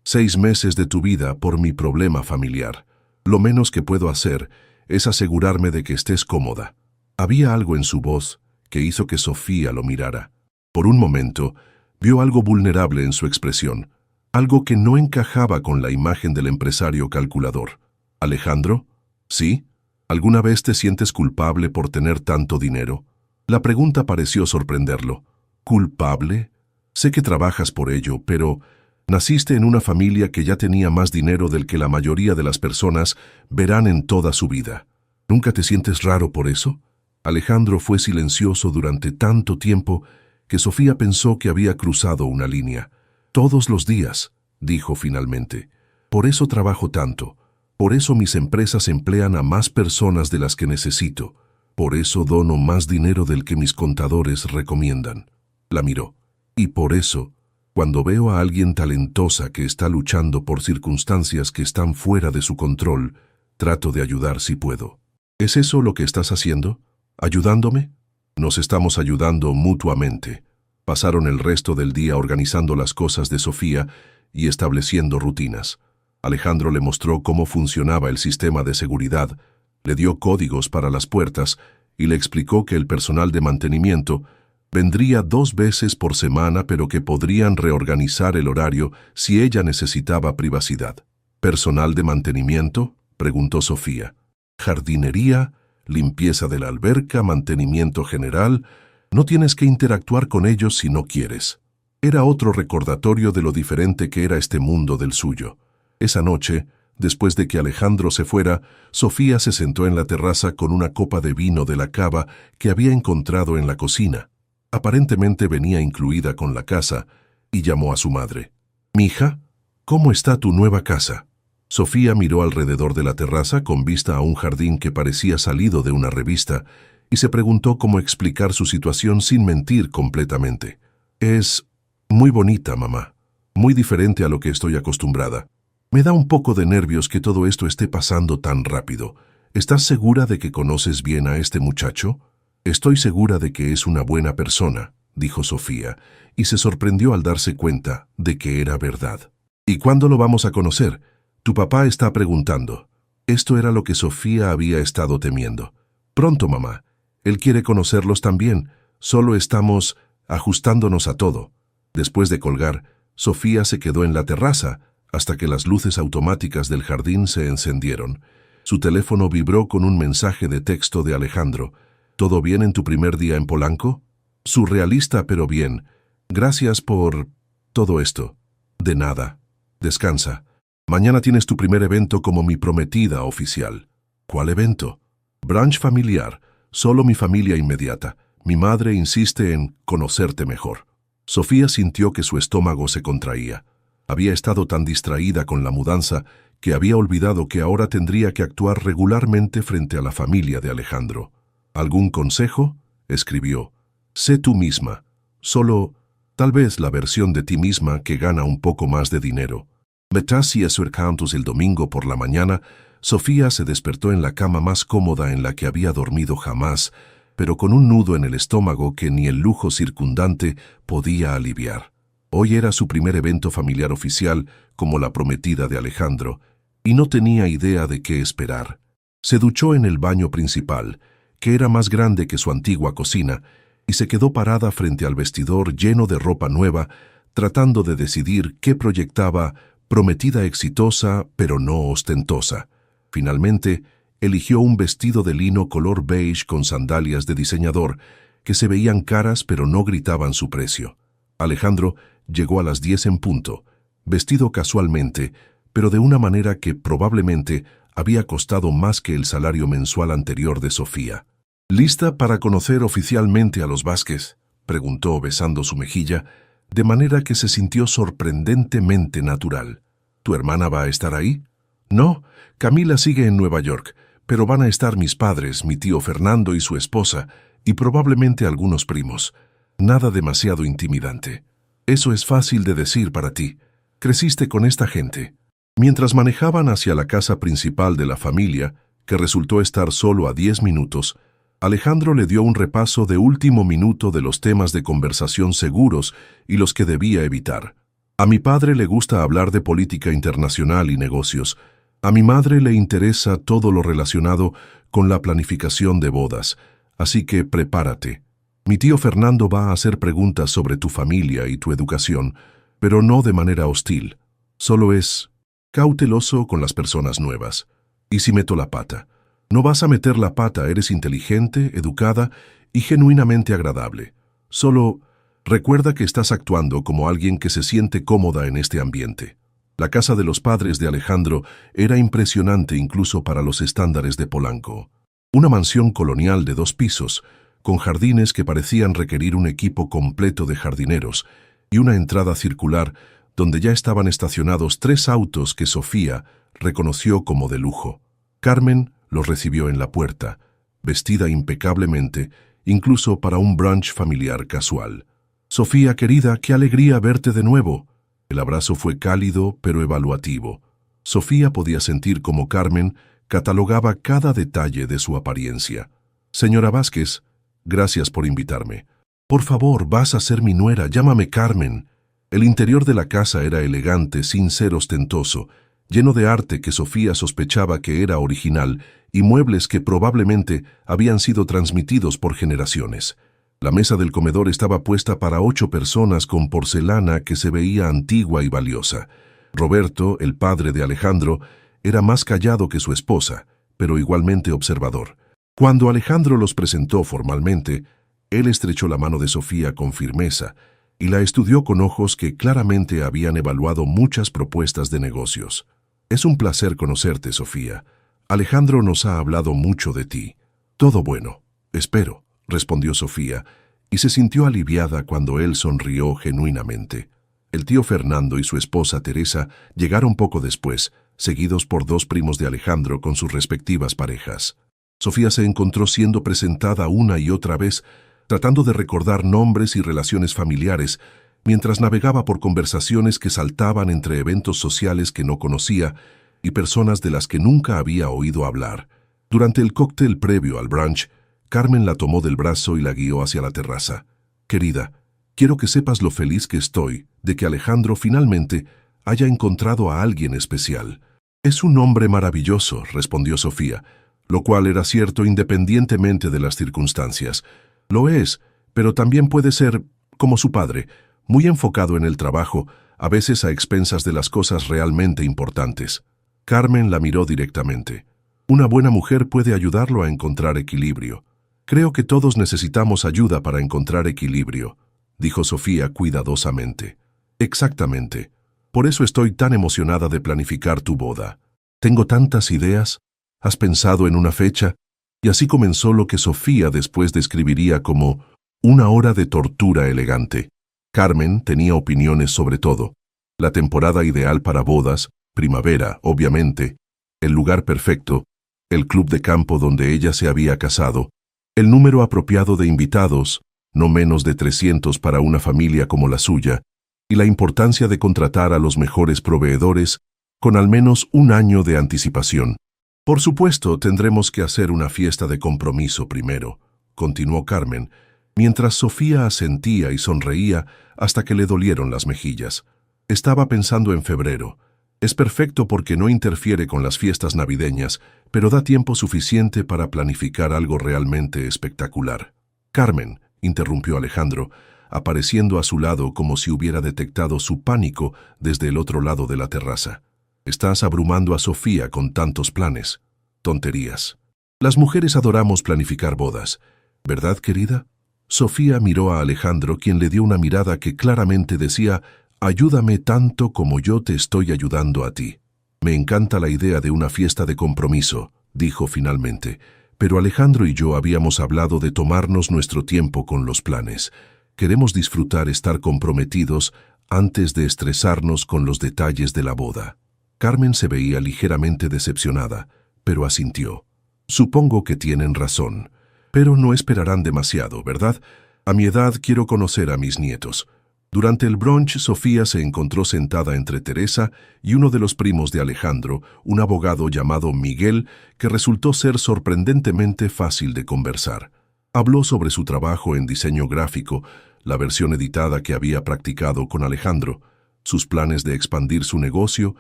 6 meses de tu vida por mi problema familiar. Lo menos que puedo hacer es asegurarme de que estés cómoda». Había algo en su voz que hizo que Sofía lo mirara. Por un momento, vio algo vulnerable en su expresión, algo que no encajaba con la imagen del empresario calculador. «¿Alejandro? ¿Sí? ¿Alguna vez te sientes culpable por tener tanto dinero?». La pregunta pareció sorprenderlo. «¿Culpable? Sé que trabajas por ello, pero naciste en una familia que ya tenía más dinero del que la mayoría de las personas verán en toda su vida. ¿Nunca te sientes raro por eso?». Alejandro fue silencioso durante tanto tiempo que Sofía pensó que había cruzado una línea. «Todos los días», dijo finalmente. «Por eso trabajo tanto. Por eso mis empresas emplean a más personas de las que necesito. Por eso dono más dinero del que mis contadores recomiendan». La miró. «Y por eso, cuando veo a alguien talentosa que está luchando por circunstancias que están fuera de su control, trato de ayudar si puedo». «¿Es eso lo que estás haciendo? ¿Ayudándome?». «Nos estamos ayudando mutuamente». Pasaron el resto del día organizando las cosas de Sofía y estableciendo rutinas. Alejandro le mostró cómo funcionaba el sistema de seguridad, le dio códigos para las puertas y le explicó que el personal de mantenimiento vendría 2 veces por semana, pero que podrían reorganizar el horario si ella necesitaba privacidad. «¿Personal de mantenimiento?», preguntó Sofía. «Jardinería, limpieza de la alberca, mantenimiento general. No tienes que interactuar con ellos si no quieres». Era otro recordatorio de lo diferente que era este mundo del suyo. Esa noche, después de que Alejandro se fuera, Sofía se sentó en la terraza con una copa de vino de la cava que había encontrado en la cocina. Aparentemente venía incluida con la casa, y llamó a su madre. «Mija, ¿cómo está tu nueva casa?». Sofía miró alrededor de la terraza con vista a un jardín que parecía salido de una revista y se preguntó cómo explicar su situación sin mentir completamente. «Es muy bonita, mamá. Muy diferente a lo que estoy acostumbrada. Me da un poco de nervios que todo esto esté pasando tan rápido. ¿Estás segura de que conoces bien a este muchacho?». «Estoy segura de que es una buena persona», dijo Sofía, y se sorprendió al darse cuenta de que era verdad. «¿Y cuándo lo vamos a conocer? Tu papá está preguntando». Esto era lo que Sofía había estado temiendo. «Pronto, mamá. Él quiere conocerlos también. Solo estamos ajustándonos a todo». Después de colgar, Sofía se quedó en la terraza hasta que las luces automáticas del jardín se encendieron. Su teléfono vibró con un mensaje de texto de Alejandro. «¿Todo bien en tu primer día en Polanco?». «Surrealista, pero bien. Gracias por todo esto». «De nada. Descansa. Mañana tienes tu primer evento como mi prometida oficial». «¿Cuál evento?». «Brunch familiar. Solo mi familia inmediata. Mi madre insiste en conocerte mejor». Sofía sintió que su estómago se contraía. Había estado tan distraída con la mudanza que había olvidado que ahora tendría que actuar regularmente frente a la familia de Alejandro. «¿Algún consejo?», escribió. «Sé tú misma. Solo, tal vez, la versión de ti misma que gana un poco más de dinero. Metasi a su campus el domingo por la mañana, Sofía se despertó en la cama más cómoda en la que había dormido jamás, pero con un nudo en el estómago que ni el lujo circundante podía aliviar. Hoy era su primer evento familiar oficial como la prometida de Alejandro, y no tenía idea de qué esperar. Se duchó en el baño principal, que era más grande que su antigua cocina, y se quedó parada frente al vestidor lleno de ropa nueva, tratando de decidir qué proyectaba prometida exitosa pero no ostentosa. Finalmente, eligió un vestido de lino color beige con sandalias de diseñador, que se veían caras pero no gritaban su precio. Alejandro llegó a las 10 en punto, vestido casualmente, pero de una manera que probablemente había costado más que el salario mensual anterior de Sofía. ¿Lista para conocer oficialmente a los Vázquez?, preguntó besando su mejilla, de manera que se sintió sorprendentemente natural. ¿Tu hermana va a estar ahí? No, Camila sigue en Nueva York, pero van a estar mis padres, mi tío Fernando y su esposa, y probablemente algunos primos. Nada demasiado intimidante. Eso es fácil de decir para ti. Creciste con esta gente. Mientras manejaban hacia la casa principal de la familia, que resultó estar solo a 10 minutos, Alejandro le dio un repaso de último minuto de los temas de conversación seguros y los que debía evitar. A mi padre le gusta hablar de política internacional y negocios. A mi madre le interesa todo lo relacionado con la planificación de bodas, así que prepárate. Mi tío Fernando va a hacer preguntas sobre tu familia y tu educación, pero no de manera hostil. Solo es cauteloso con las personas nuevas. ¿Y si meto la pata? No vas a meter la pata, eres inteligente, educada y genuinamente agradable. Solo recuerda que estás actuando como alguien que se siente cómoda en este ambiente. La casa de los padres de Alejandro era impresionante incluso para los estándares de Polanco. Una mansión colonial de 2 pisos, con jardines que parecían requerir un equipo completo de jardineros y una entrada circular donde ya estaban estacionados 3 autos que Sofía reconoció como de lujo. Carmen los recibió en la puerta, vestida impecablemente, incluso para un brunch familiar casual. Sofía, querida, qué alegría verte de nuevo. El abrazo fue cálido pero evaluativo. Sofía podía sentir cómo Carmen catalogaba cada detalle de su apariencia. Señora Vázquez, gracias por invitarme. Por favor, vas a ser mi nuera, llámame Carmen. El interior de la casa era elegante, sin ser ostentoso, lleno de arte que Sofía sospechaba que era original y muebles que probablemente habían sido transmitidos por generaciones. La mesa del comedor estaba puesta para 8 personas con porcelana que se veía antigua y valiosa. Roberto, el padre de Alejandro, era más callado que su esposa, pero igualmente observador. Cuando Alejandro los presentó formalmente, él estrechó la mano de Sofía con firmeza y la estudió con ojos que claramente habían evaluado muchas propuestas de negocios. Es un placer conocerte, Sofía. Alejandro nos ha hablado mucho de ti. Todo bueno, espero, respondió Sofía, y se sintió aliviada cuando él sonrió genuinamente. El tío Fernando y su esposa Teresa llegaron poco después, seguidos por 2 primos de Alejandro con sus respectivas parejas. Sofía se encontró siendo presentada una y otra vez, tratando de recordar nombres y relaciones familiares, mientras navegaba por conversaciones que saltaban entre eventos sociales que no conocía y personas de las que nunca había oído hablar. Durante el cóctel previo al brunch, Carmen la tomó del brazo y la guió hacia la terraza. Querida, quiero que sepas lo feliz que estoy de que Alejandro finalmente haya encontrado a alguien especial. Es un hombre maravilloso, respondió Sofía, lo cual era cierto independientemente de las circunstancias. Lo es, pero también puede ser, como su padre, muy enfocado en el trabajo, a veces a expensas de las cosas realmente importantes. Carmen la miró directamente. Una buena mujer puede ayudarlo a encontrar equilibrio. Creo que todos necesitamos ayuda para encontrar equilibrio, dijo Sofía cuidadosamente. Exactamente. Por eso estoy tan emocionada de planificar tu boda. Tengo tantas ideas. ¿Has pensado en una fecha? Y así comenzó lo que Sofía después describiría como una hora de tortura elegante. Carmen tenía opiniones sobre todo. La temporada ideal para bodas, primavera, obviamente, el lugar perfecto, el club de campo donde ella se había casado, el número apropiado de invitados, no menos de 300 para una familia como la suya, y la importancia de contratar a los mejores proveedores con al menos un año de anticipación. Por supuesto, tendremos que hacer una fiesta de compromiso primero, continuó Carmen, mientras Sofía asentía y sonreía hasta que le dolieron las mejillas. Estaba pensando en febrero. Es perfecto porque no interfiere con las fiestas navideñas, pero da tiempo suficiente para planificar algo realmente espectacular. Carmen, interrumpió Alejandro, apareciendo a su lado como si hubiera detectado su pánico desde el otro lado de la terraza. Estás abrumando a Sofía con tantos planes. Tonterías. Las mujeres adoramos planificar bodas, ¿verdad, querida? Sofía miró a Alejandro, quien le dio una mirada que claramente decía: ayúdame tanto como yo te estoy ayudando a ti. Me encanta la idea de una fiesta de compromiso, dijo finalmente, pero Alejandro y yo habíamos hablado de tomarnos nuestro tiempo con los planes. Queremos disfrutar estar comprometidos antes de estresarnos con los detalles de la boda. Carmen se veía ligeramente decepcionada, pero asintió. Supongo que tienen razón, pero no esperarán demasiado, ¿verdad? A mi edad quiero conocer a mis nietos. Durante el brunch, Sofía se encontró sentada entre Teresa y uno de los primos de Alejandro, un abogado llamado Miguel, que resultó ser sorprendentemente fácil de conversar. Habló sobre su trabajo en diseño gráfico, la versión editada que había practicado con Alejandro, sus planes de expandir su negocio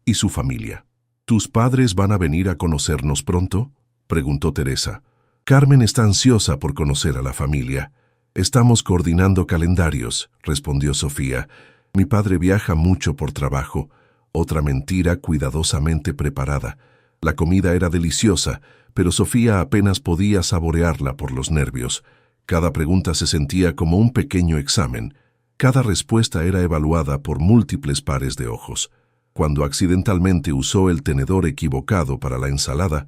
y su familia. ¿Tus padres van a venir a conocernos pronto?, preguntó Teresa. Carmen está ansiosa por conocer a la familia. Estamos coordinando calendarios, respondió Sofía. Mi padre viaja mucho por trabajo. Otra mentira cuidadosamente preparada. La comida era deliciosa, pero Sofía apenas podía saborearla por los nervios. Cada pregunta se sentía como un pequeño examen. Cada respuesta era evaluada por múltiples pares de ojos. Cuando accidentalmente usó el tenedor equivocado para la ensalada,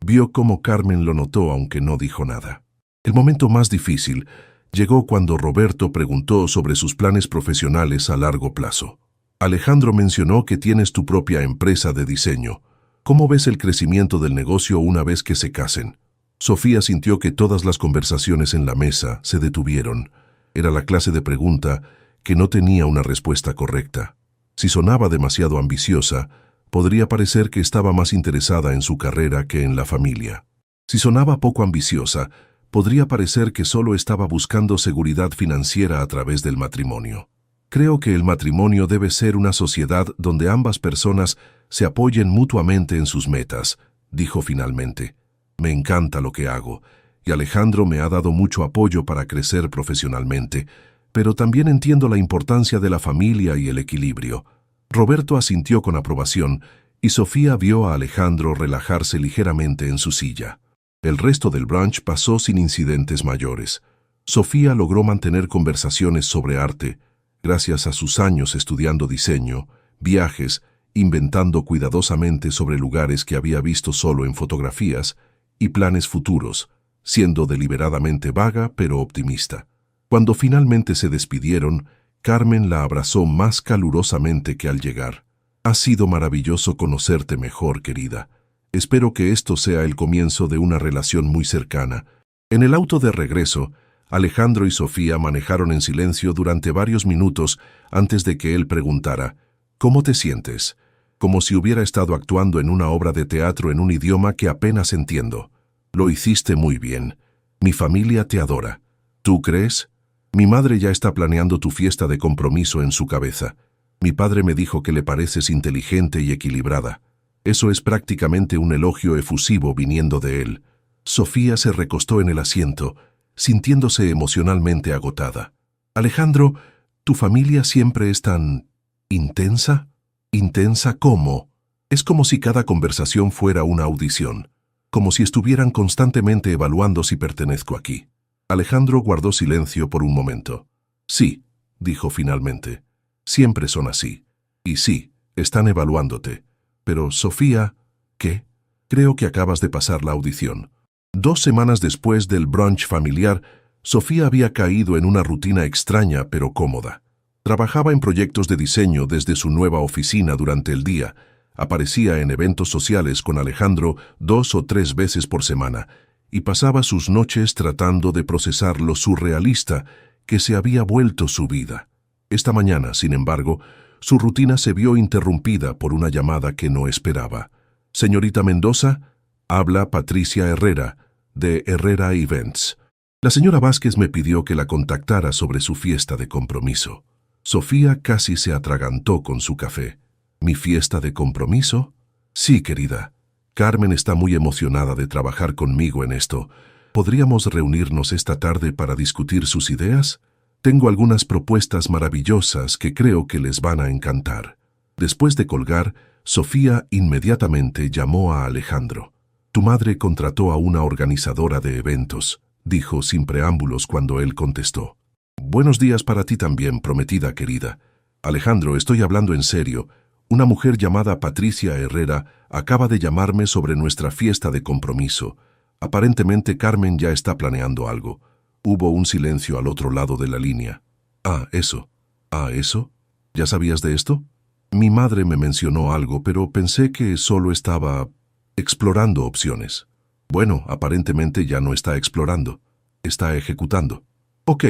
vio cómo Carmen lo notó aunque no dijo nada. El momento más difícil llegó cuando Roberto preguntó sobre sus planes profesionales a largo plazo. Alejandro mencionó que tienes tu propia empresa de diseño. ¿Cómo ves el crecimiento del negocio una vez que se casen? Sofía sintió que todas las conversaciones en la mesa se detuvieron. Era la clase de pregunta que no tenía una respuesta correcta. Si sonaba demasiado ambiciosa, podría parecer que estaba más interesada en su carrera que en la familia. Si sonaba poco ambiciosa, podría parecer que solo estaba buscando seguridad financiera a través del matrimonio. Creo que el matrimonio debe ser una sociedad donde ambas personas se apoyen mutuamente en sus metas, dijo finalmente. Me encanta lo que hago, y Alejandro me ha dado mucho apoyo para crecer profesionalmente, pero también entiendo la importancia de la familia y el equilibrio. Roberto asintió con aprobación, y Sofía vio a Alejandro relajarse ligeramente en su silla. El resto del brunch pasó sin incidentes mayores. Sofía logró mantener conversaciones sobre arte, gracias a sus años estudiando diseño, viajes, inventando cuidadosamente sobre lugares que había visto solo en fotografías, y planes futuros, siendo deliberadamente vaga pero optimista. Cuando finalmente se despidieron, Carmen la abrazó más calurosamente que al llegar. Ha sido maravilloso conocerte mejor, querida. Espero que esto sea el comienzo de una relación muy cercana. En el auto de regreso, Alejandro y Sofía manejaron en silencio durante varios minutos antes de que él preguntara: ¿Cómo te sientes? Como si hubiera estado actuando en una obra de teatro en un idioma que apenas entiendo. Lo hiciste muy bien. Mi familia te adora. ¿Tú crees? Mi madre ya está planeando tu fiesta de compromiso en su cabeza. Mi padre me dijo que le pareces inteligente y equilibrada. Eso es prácticamente un elogio efusivo viniendo de él. Sofía se recostó en el asiento, sintiéndose emocionalmente agotada. Alejandro, ¿tu familia siempre es tan intensa? ¿Intensa cómo? Es como si cada conversación fuera una audición, como si estuvieran constantemente evaluando si pertenezco aquí. Alejandro guardó silencio por un momento. Sí, dijo finalmente. Siempre son así. Y sí, están evaluándote. Pero, Sofía, ¿qué? Creo que acabas de pasar la audición. 2 semanas después del brunch familiar, Sofía había caído en una rutina extraña pero cómoda. Trabajaba en proyectos de diseño desde su nueva oficina durante el día, aparecía en eventos sociales con Alejandro 2 o 3 veces por semana, y pasaba sus noches tratando de procesar lo surrealista que se había vuelto su vida. Esta mañana, sin embargo, su rutina se vio interrumpida por una llamada que no esperaba. «Señorita Mendoza, habla Patricia Herrera, de Herrera Events. La señora Vázquez me pidió que la contactara sobre su fiesta de compromiso». Sofía casi se atragantó con su café. ¿Mi fiesta de compromiso? Sí, querida. Carmen está muy emocionada de trabajar conmigo en esto. ¿Podríamos reunirnos esta tarde para discutir sus ideas? Tengo algunas propuestas maravillosas que creo que les van a encantar. Después de colgar, Sofía inmediatamente llamó a Alejandro. «Tu madre contrató a una organizadora de eventos», dijo sin preámbulos cuando él contestó. «Buenos días para ti también, prometida querida. Alejandro, estoy hablando en serio. Una mujer llamada Patricia Herrera acaba de llamarme sobre nuestra fiesta de compromiso. Aparentemente Carmen ya está planeando algo». Hubo un silencio al otro lado de la línea. «Ah, eso. ¿Ah, eso? ¿Ya sabías de esto?» «Mi madre me mencionó algo, pero pensé que solo estaba explorando opciones». «Bueno, aparentemente ya no está explorando. Está ejecutando». «Ok,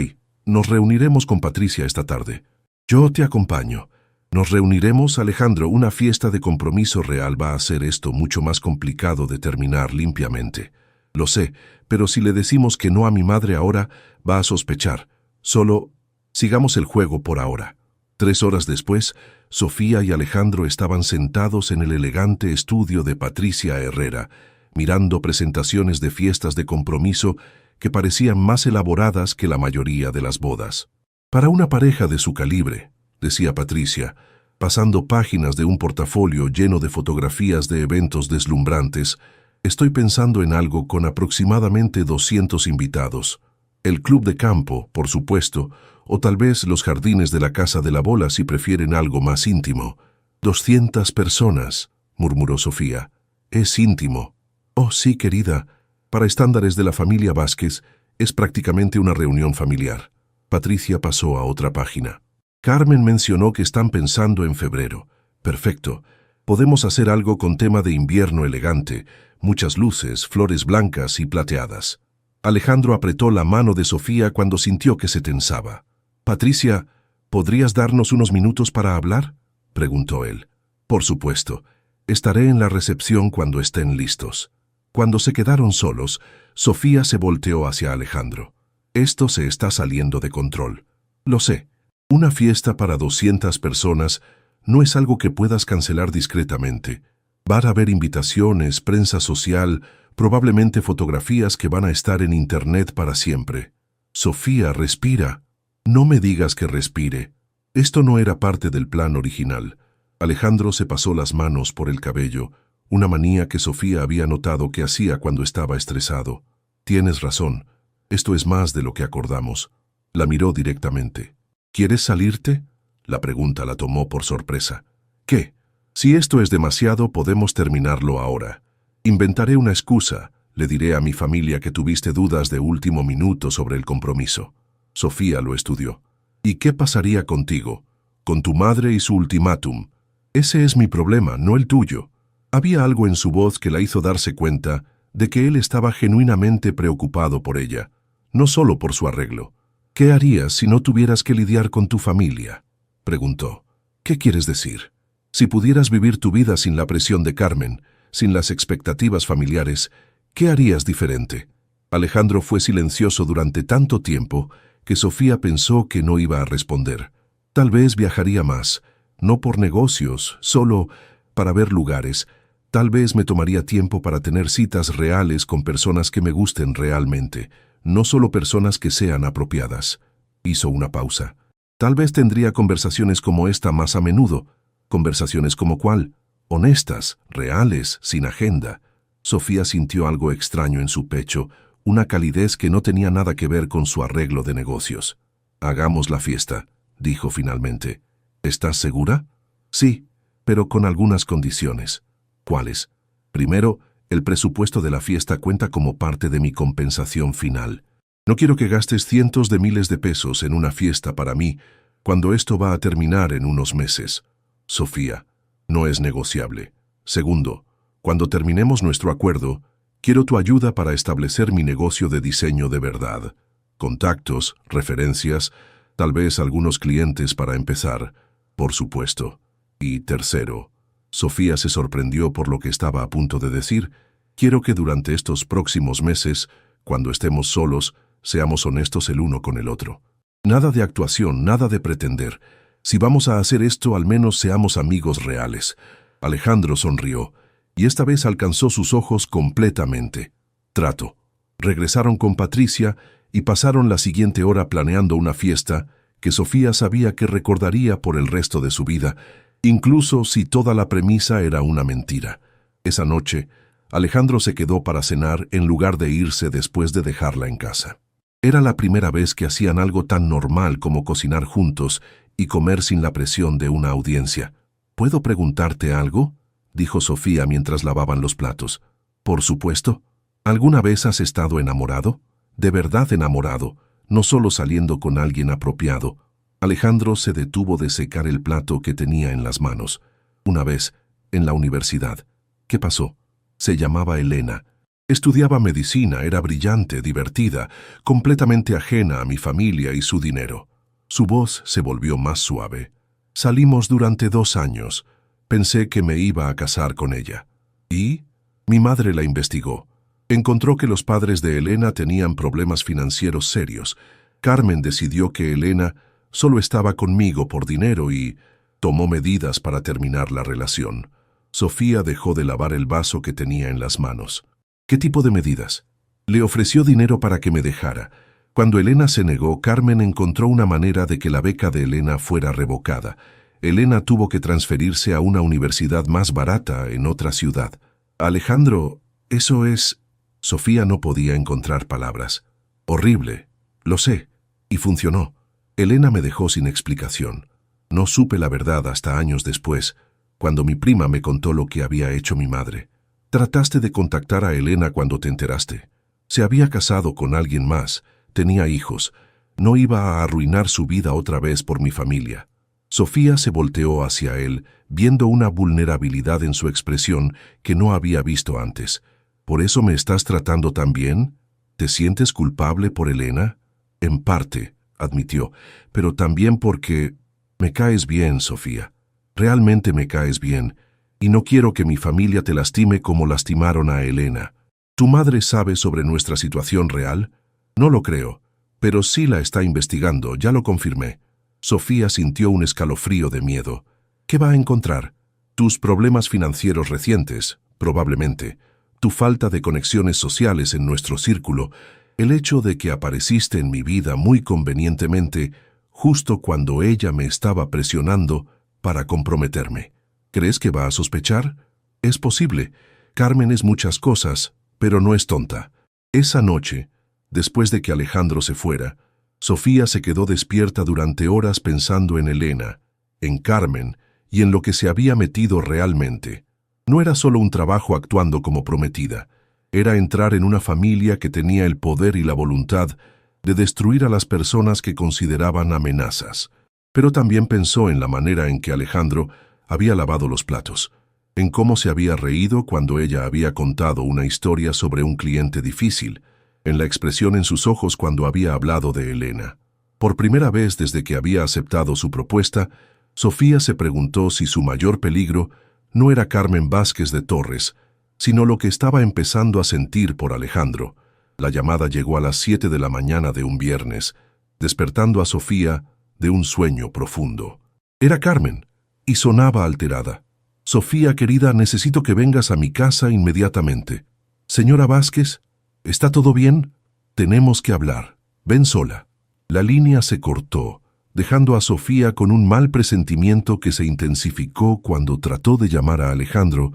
nos reuniremos con Patricia esta tarde. Yo te acompaño. Nos reuniremos, Alejandro. Una fiesta de compromiso real va a hacer esto mucho más complicado de terminar limpiamente. Lo sé, pero si le decimos que no a mi madre ahora, va a sospechar. Solo sigamos el juego por ahora». 3 horas después, Sofía y Alejandro estaban sentados en el elegante estudio de Patricia Herrera, mirando presentaciones de fiestas de compromiso que parecían más elaboradas que la mayoría de las bodas. «Para una pareja de su calibre», decía Patricia, pasando páginas de un portafolio lleno de fotografías de eventos deslumbrantes, «estoy pensando en algo con aproximadamente 200 invitados. El club de campo, por supuesto, o tal vez los jardines de la Casa de la Bola si prefieren algo más íntimo». «200 personas», murmuró Sofía. «Es íntimo». «Oh, sí, querida. Para estándares de la familia Vázquez, es prácticamente una reunión familiar». Patricia pasó a otra página. «Carmen mencionó que están pensando en febrero. Perfecto. Podemos hacer algo con tema de invierno elegante, muchas luces, flores blancas y plateadas». Alejandro apretó la mano de Sofía cuando sintió que se tensaba. «Patricia, ¿podrías darnos unos minutos para hablar?», preguntó él. «Por supuesto. Estaré en la recepción cuando estén listos». Cuando se quedaron solos, Sofía se volteó hacia Alejandro. «Esto se está saliendo de control. Lo sé. Una fiesta para 200 personas no es algo que puedas cancelar discretamente. Va a haber invitaciones, prensa social, probablemente fotografías que van a estar en internet para siempre». «Sofía, respira». «No me digas que respire. Esto no era parte del plan original». Alejandro se pasó las manos por el cabello, una manía que Sofía había notado que hacía cuando estaba estresado. «Tienes razón. Esto es más de lo que acordamos». La miró directamente. «¿Quieres salirte?». La pregunta la tomó por sorpresa. «¿Qué? Si esto es demasiado, podemos terminarlo ahora. Inventaré una excusa. Le diré a mi familia que tuviste dudas de último minuto sobre el compromiso». Sofía lo estudió. «¿Y qué pasaría contigo? Con tu madre y su ultimátum. Ese es mi problema, no el tuyo». Había algo en su voz que la hizo darse cuenta de que él estaba genuinamente preocupado por ella, no solo por su arreglo. «¿Qué harías si no tuvieras que lidiar con tu familia?», preguntó. «¿Qué quieres decir? Si pudieras vivir tu vida sin la presión de Carmen, sin las expectativas familiares, ¿qué harías diferente?». Alejandro fue silencioso durante tanto tiempo que Sofía pensó que no iba a responder. «Tal vez viajaría más, no por negocios, solo para ver lugares. Tal vez me tomaría tiempo para tener citas reales con personas que me gusten realmente, no solo personas que sean apropiadas». Hizo una pausa. «Tal vez tendría conversaciones como esta más a menudo». «¿Conversaciones como cuál?». «Honestas, reales, sin agenda». Sofía sintió algo extraño en su pecho, una calidez que no tenía nada que ver con su arreglo de negocios. «Hagamos la fiesta», dijo finalmente. «¿Estás segura?». «Sí, pero con algunas condiciones». «¿Cuáles?». «Primero, el presupuesto de la fiesta cuenta como parte de mi compensación final. No quiero que gastes cientos de miles de pesos en una fiesta para mí, cuando esto va a terminar en unos meses». «Sofía, no es negociable». «Segundo, cuando terminemos nuestro acuerdo, Quiero tu ayuda para establecer mi negocio de diseño de verdad. Contactos, referencias, tal vez algunos clientes para empezar, por supuesto. Y tercero, Sofía se sorprendió por lo que estaba a punto de decir. Quiero que durante estos próximos meses, cuando estemos solos, seamos honestos el uno con el otro. Nada de actuación, nada de pretender. Si vamos a hacer esto, al menos seamos amigos reales. Alejandro sonrió, y esta vez alcanzó sus ojos completamente. Trato. Regresaron con Patricia y pasaron la siguiente hora planeando una fiesta que Sofía sabía que recordaría por el resto de su vida, incluso si toda la premisa era una mentira. Esa noche, Alejandro se quedó para cenar en lugar de irse después de dejarla en casa. Era la primera vez que hacían algo tan normal como cocinar juntos y comer sin la presión de una audiencia. ¿Puedo preguntarte algo?, dijo Sofía mientras lavaban los platos. Por supuesto. ¿Alguna vez has estado enamorado? De verdad enamorado, no solo saliendo con alguien apropiado. Alejandro se detuvo de secar el plato que tenía en las manos. Una vez, en la universidad. ¿Qué pasó? Se llamaba Elena. Estudiaba medicina, era brillante, divertida, completamente ajena a mi familia y su dinero. Su voz se volvió más suave. Salimos durante 2 años. Pensé que me iba a casar con ella. ¿Y? Mi madre la investigó. Encontró que los padres de Elena tenían problemas financieros serios. Carmen decidió que Elena solo estaba conmigo por dinero y tomó medidas para terminar la relación. Sofía dejó de lavar el vaso que tenía en las manos. ¿Qué tipo de medidas? Le ofreció dinero para que me dejara. Cuando Elena se negó, Carmen encontró una manera de que la beca de Elena fuera revocada. Elena tuvo que transferirse a una universidad más barata en otra ciudad. Alejandro, eso es... Sofía no podía encontrar palabras. Horrible, lo sé, y funcionó. Elena me dejó sin explicación. No supe la verdad hasta años después, cuando mi prima me contó lo que había hecho mi madre. Trataste de contactar a Elena cuando te enteraste. Se había casado con alguien más, tenía hijos. No iba a arruinar su vida otra vez por mi familia. Sofía se volteó hacia él, viendo una vulnerabilidad en su expresión que no había visto antes. ¿Por eso me estás tratando tan bien? ¿Te sientes culpable por Elena? En parte, admitió, pero también porque me caes bien, Sofía. Realmente me caes bien, y no quiero que mi familia te lastime como lastimaron a Elena. ¿Tu madre sabe sobre nuestra situación real? No lo creo, pero sí la está investigando, ya lo confirmé. Sofía sintió un escalofrío de miedo. ¿Qué va a encontrar? Tus problemas financieros recientes, probablemente. Tu falta de conexiones sociales en nuestro círculo, el hecho de que apareciste en mi vida muy convenientemente, justo cuando ella me estaba presionando para comprometerme. ¿Crees que va a sospechar? Es posible. Carmen es muchas cosas, pero no es tonta. Esa noche, después de que Alejandro se fuera, Sofía se quedó despierta durante horas pensando en Elena, en Carmen y en lo que se había metido realmente. No era solo un trabajo actuando como prometida, era entrar en una familia que tenía el poder y la voluntad de destruir a las personas que consideraban amenazas. Pero también pensó en la manera en que Alejandro había lavado los platos, en cómo se había reído cuando ella había contado una historia sobre un cliente difícil, en la expresión en sus ojos cuando había hablado de Elena. Por primera vez desde que había aceptado su propuesta, Sofía se preguntó si su mayor peligro no era Carmen Vázquez de Torres, sino lo que estaba empezando a sentir por Alejandro. La llamada llegó a las 7 de la mañana de un viernes, despertando a Sofía de un sueño profundo. Era Carmen, y sonaba alterada. Sofía, querida, necesito que vengas a mi casa inmediatamente. Señora Vázquez, ¿está todo bien? Tenemos que hablar. Ven sola. La línea se cortó, dejando a Sofía con un mal presentimiento que se intensificó cuando trató de llamar a Alejandro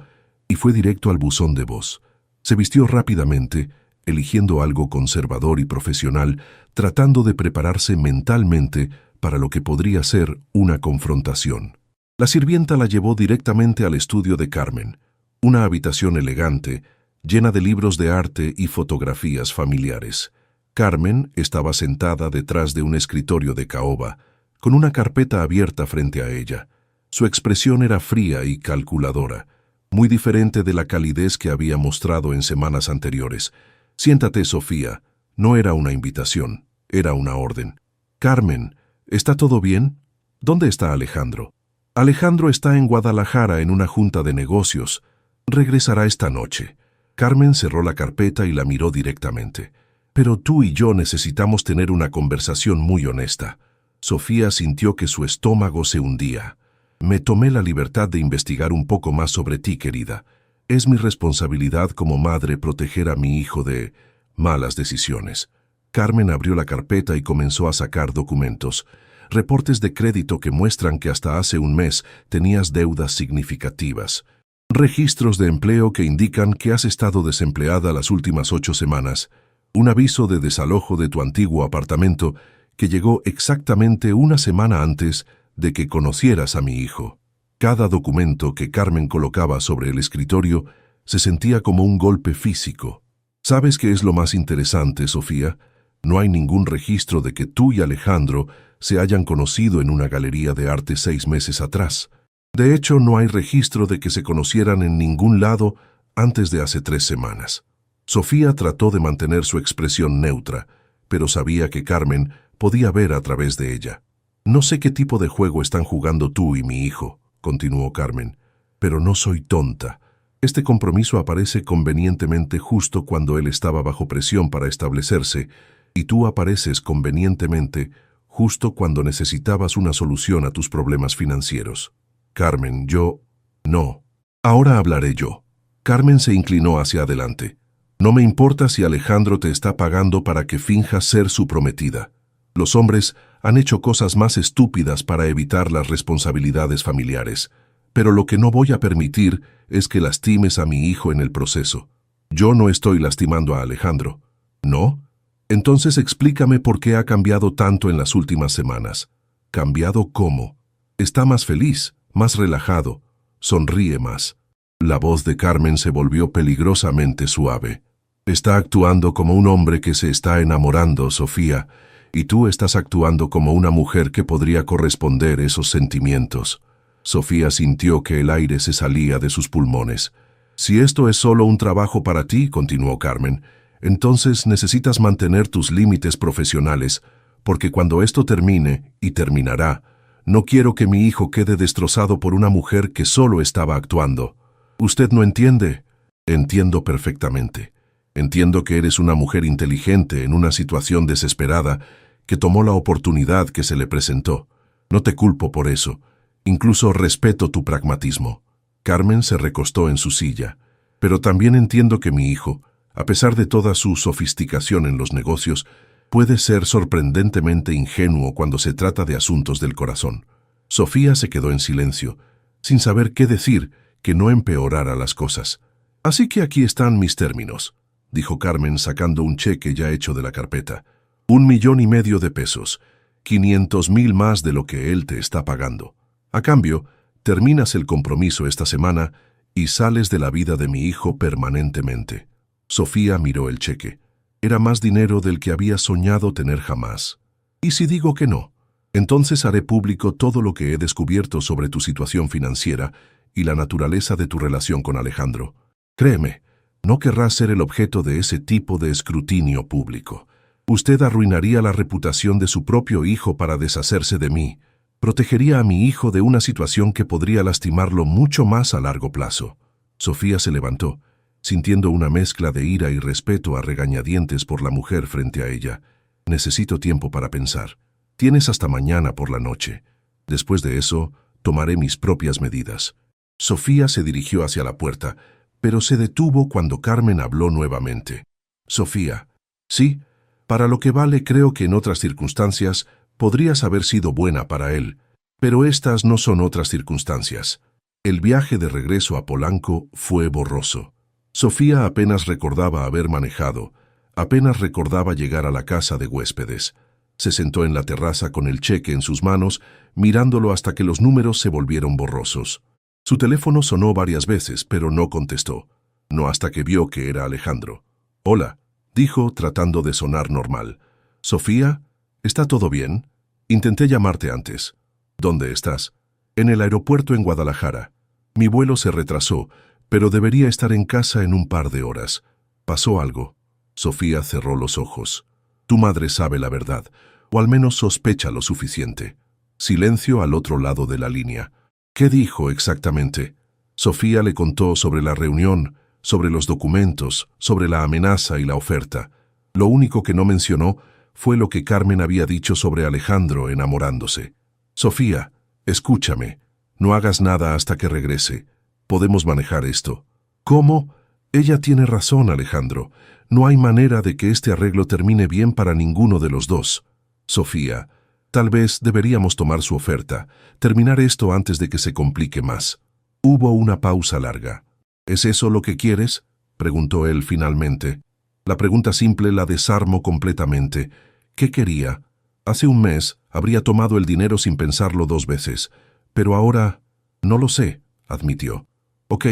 y fue directo al buzón de voz. Se vistió rápidamente, eligiendo algo conservador y profesional, tratando de prepararse mentalmente para lo que podría ser una confrontación. La sirvienta la llevó directamente al estudio de Carmen, una habitación elegante, llena de libros de arte y fotografías familiares. Carmen estaba sentada detrás de un escritorio de caoba, con una carpeta abierta frente a ella. Su expresión era fría y calculadora, muy diferente de la calidez que había mostrado en semanas anteriores. «Siéntate, Sofía». No era una invitación, era una orden. «Carmen, ¿está todo bien? ¿Dónde está Alejandro?» «Alejandro está en Guadalajara en una junta de negocios. Regresará esta noche». Carmen cerró la carpeta y la miró directamente. «Pero tú y yo necesitamos tener una conversación muy honesta». Sofía sintió que su estómago se hundía. «Me tomé la libertad de investigar un poco más sobre ti, querida. Es mi responsabilidad como madre proteger a mi hijo de malas decisiones». Carmen abrió la carpeta y comenzó a sacar documentos. Reportes de crédito que muestran que hasta hace un mes tenías deudas significativas. Registros de empleo que indican que has estado desempleada las últimas 8 semanas. Un aviso de desalojo de tu antiguo apartamento que llegó exactamente una semana antes de que conocieras a mi hijo. Cada documento que Carmen colocaba sobre el escritorio se sentía como un golpe físico. ¿Sabes qué es lo más interesante, Sofía? No hay ningún registro de que tú y Alejandro se hayan conocido en una galería de arte 6 meses atrás. De hecho, no hay registro de que se conocieran en ningún lado antes de hace 3 semanas. Sofía trató de mantener su expresión neutra, pero sabía que Carmen podía ver a través de ella. «No sé qué tipo de juego están jugando tú y mi hijo», continuó Carmen, «pero no soy tonta. Este compromiso aparece convenientemente justo cuando él estaba bajo presión para establecerse, y tú apareces convenientemente justo cuando necesitabas una solución a tus problemas financieros». «Carmen, yo...» «No. Ahora hablaré yo». Carmen se inclinó hacia adelante. «No me importa si Alejandro te está pagando para que finjas ser su prometida. Los hombres han hecho cosas más estúpidas para evitar las responsabilidades familiares, pero lo que no voy a permitir es que lastimes a mi hijo en el proceso. Yo no estoy lastimando a Alejandro». «¿No? Entonces explícame por qué ha cambiado tanto en las últimas semanas». «¿Cambiado cómo?» «Está más feliz, más relajado, sonríe más». La voz de Carmen se volvió peligrosamente suave. «Está actuando como un hombre que se está enamorando, Sofía, y tú estás actuando como una mujer que podría corresponder esos sentimientos». Sofía sintió que el aire se salía de sus pulmones. «Si esto es solo un trabajo para ti», continuó Carmen, «entonces necesitas mantener tus límites profesionales, porque cuando esto termine, y terminará, no quiero que mi hijo quede destrozado por una mujer que solo estaba actuando». «¿Usted no entiende?» «Entiendo perfectamente. Entiendo que eres una mujer inteligente en una situación desesperada que tomó la oportunidad que se le presentó. No te culpo por eso. Incluso respeto tu pragmatismo». Carmen se recostó en su silla. «Pero también entiendo que mi hijo, a pesar de toda su sofisticación en los negocios, puede ser sorprendentemente ingenuo cuando se trata de asuntos del corazón». Sofía se quedó en silencio, sin saber qué decir que no empeorara las cosas. «Así que aquí están mis términos», dijo Carmen sacando un cheque ya hecho de la carpeta. $1,5 millones de pesos, 500,000 más de lo que él te está pagando. A cambio, terminas el compromiso esta semana y sales de la vida de mi hijo permanentemente». Sofía miró el cheque. Era más dinero del que había soñado tener jamás. «¿Y si digo que no? Entonces haré público todo lo que he descubierto sobre tu situación financiera y la naturaleza de tu relación con Alejandro. Créeme, no querrás ser el objeto de ese tipo de escrutinio público. Usted arruinaría la reputación de su propio hijo para deshacerse de mí. Protegería a mi hijo de una situación que podría lastimarlo mucho más a largo plazo». Sofía se levantó, sintiendo una mezcla de ira y respeto a regañadientes por la mujer frente a ella. «Necesito tiempo para pensar. Tienes hasta mañana por la noche. Después de eso, tomaré mis propias medidas». Sofía se dirigió hacia la puerta, pero se detuvo cuando Carmen habló nuevamente. «Sofía, sí, para lo que vale creo que en otras circunstancias podrías haber sido buena para él, pero estas no son otras circunstancias». El viaje de regreso a Polanco fue borroso. Sofía apenas recordaba haber manejado, apenas recordaba llegar a la casa de huéspedes. Se sentó en la terraza con el cheque en sus manos, mirándolo hasta que los números se volvieron borrosos. Su teléfono sonó varias veces, pero no contestó. No hasta que vio que era Alejandro. «Hola», dijo, tratando de sonar normal. «Sofía, ¿está todo bien? Intenté llamarte antes». «¿Dónde estás?» «En el aeropuerto en Guadalajara. Mi vuelo se retrasó, pero debería estar en casa en un par de horas. ¿Pasó algo? Sofía cerró los ojos. Tu madre sabe la verdad, o al menos sospecha lo suficiente. Silencio al otro lado de la línea. ¿Qué dijo exactamente? Sofía le contó sobre la reunión, sobre los documentos, sobre la amenaza y la oferta. Lo único que no mencionó fue lo que Carmen había dicho sobre Alejandro enamorándose. Sofía, escúchame. No hagas nada hasta que regrese. Podemos manejar esto. ¿Cómo? Ella tiene razón, Alejandro. No hay manera de que este arreglo termine bien para ninguno de los dos. Sofía, tal vez deberíamos tomar su oferta, terminar esto antes de que se complique más. Hubo una pausa larga. ¿Es eso lo que quieres?, preguntó él finalmente. La pregunta simple la desarmó completamente. ¿Qué quería? Hace un mes habría tomado el dinero sin pensarlo 2 veces, pero ahora no lo sé, admitió. Ok,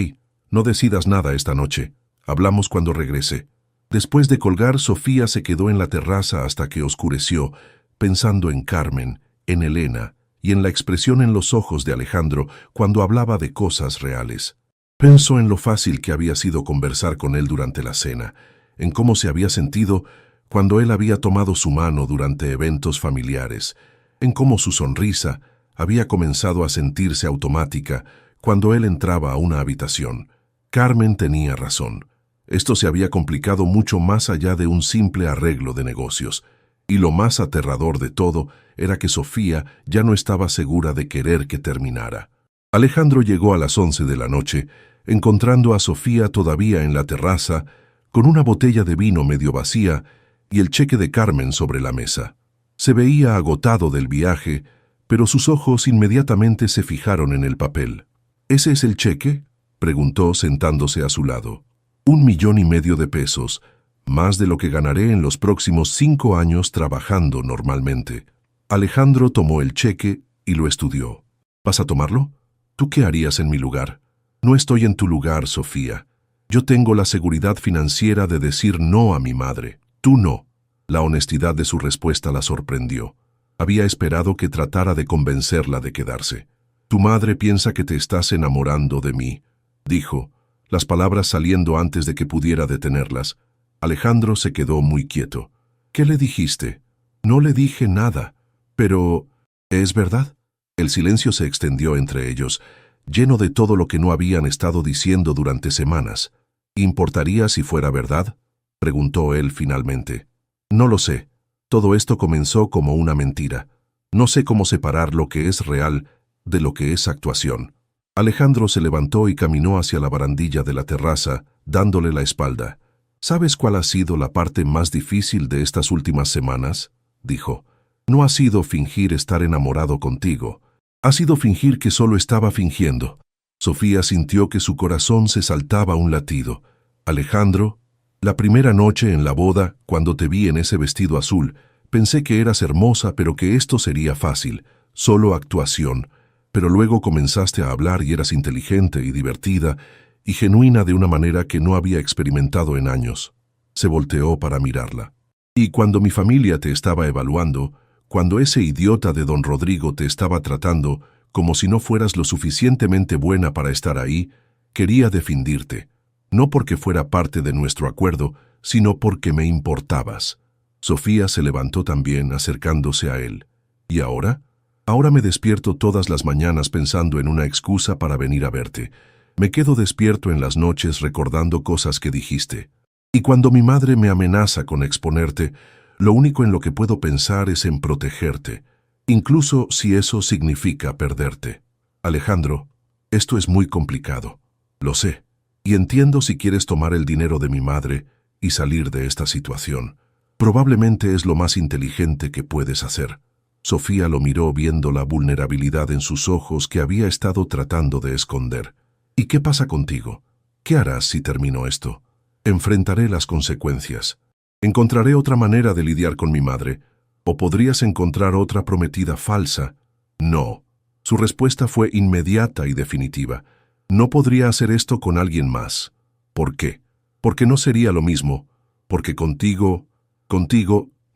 no decidas nada esta noche. Hablamos cuando regrese. Después de colgar, Sofía se quedó en la terraza hasta que oscureció, pensando en Carmen, en Elena y en la expresión en los ojos de Alejandro cuando hablaba de cosas reales. Pensó en lo fácil que había sido conversar con él durante la cena, en cómo se había sentido cuando él había tomado su mano durante eventos familiares, en cómo su sonrisa había comenzado a sentirse automática cuando él entraba a una habitación. Carmen tenía razón. Esto se había complicado mucho más allá de un simple arreglo de negocios, y lo más aterrador de todo era que Sofía ya no estaba segura de querer que terminara. Alejandro llegó a las 11 de la noche, encontrando a Sofía todavía en la terraza, con una botella de vino medio vacía y el cheque de Carmen sobre la mesa. Se veía agotado del viaje, pero sus ojos inmediatamente se fijaron en el papel. ¿Ese es el cheque?, preguntó sentándose a su lado. 1,5 millones de pesos, más de lo que ganaré en los próximos 5 años trabajando normalmente. Alejandro tomó el cheque y lo estudió. ¿Vas a tomarlo? ¿Tú qué harías en mi lugar? No estoy en tu lugar, Sofía. Yo tengo la seguridad financiera de decir no a mi madre. Tú no. La honestidad de su respuesta la sorprendió. Había esperado que tratara de convencerla de quedarse. Tu madre piensa que te estás enamorando de mí, dijo, las palabras saliendo antes de que pudiera detenerlas. Alejandro se quedó muy quieto. ¿Qué le dijiste? No le dije nada. Pero, ¿es verdad? El silencio se extendió entre ellos, lleno de todo lo que no habían estado diciendo durante semanas. ¿Importaría si fuera verdad?, preguntó él finalmente. No lo sé. Todo esto comenzó como una mentira. No sé cómo separar lo que es real de lo que es actuación. Alejandro se levantó y caminó hacia la barandilla de la terraza, dándole la espalda. ¿Sabes cuál ha sido la parte más difícil de estas últimas semanas?, dijo. No ha sido fingir estar enamorado contigo. Ha sido fingir que solo estaba fingiendo. Sofía sintió que su corazón se saltaba un latido. Alejandro, la primera noche en la boda, cuando te vi en ese vestido azul, pensé que eras hermosa, pero que esto sería fácil, solo actuación. Pero luego comenzaste a hablar y eras inteligente y divertida y genuina de una manera que no había experimentado en años. Se volteó para mirarla. Y cuando mi familia te estaba evaluando, cuando ese idiota de don Rodrigo te estaba tratando como si no fueras lo suficientemente buena para estar ahí, quería defenderte. No porque fuera parte de nuestro acuerdo, sino porque me importabas. Sofía se levantó también, acercándose a él. ¿Y ahora? Ahora me despierto todas las mañanas pensando en una excusa para venir a verte. Me quedo despierto en las noches recordando cosas que dijiste. Y cuando mi madre me amenaza con exponerte, lo único en lo que puedo pensar es en protegerte, incluso si eso significa perderte. Alejandro, esto es muy complicado. Lo sé. Y entiendo si quieres tomar el dinero de mi madre y salir de esta situación. Probablemente es lo más inteligente que puedes hacer. Sofía lo miró viendo la vulnerabilidad en sus ojos que había estado tratando de esconder. ¿Y qué pasa contigo? ¿Qué harás si termino esto? Enfrentaré las consecuencias. Encontraré otra manera de lidiar con mi madre. ¿O podrías encontrar otra prometida falsa? No. Su respuesta fue inmediata y definitiva. No podría hacer esto con alguien más. ¿Por qué? Porque no sería lo mismo. Porque contigo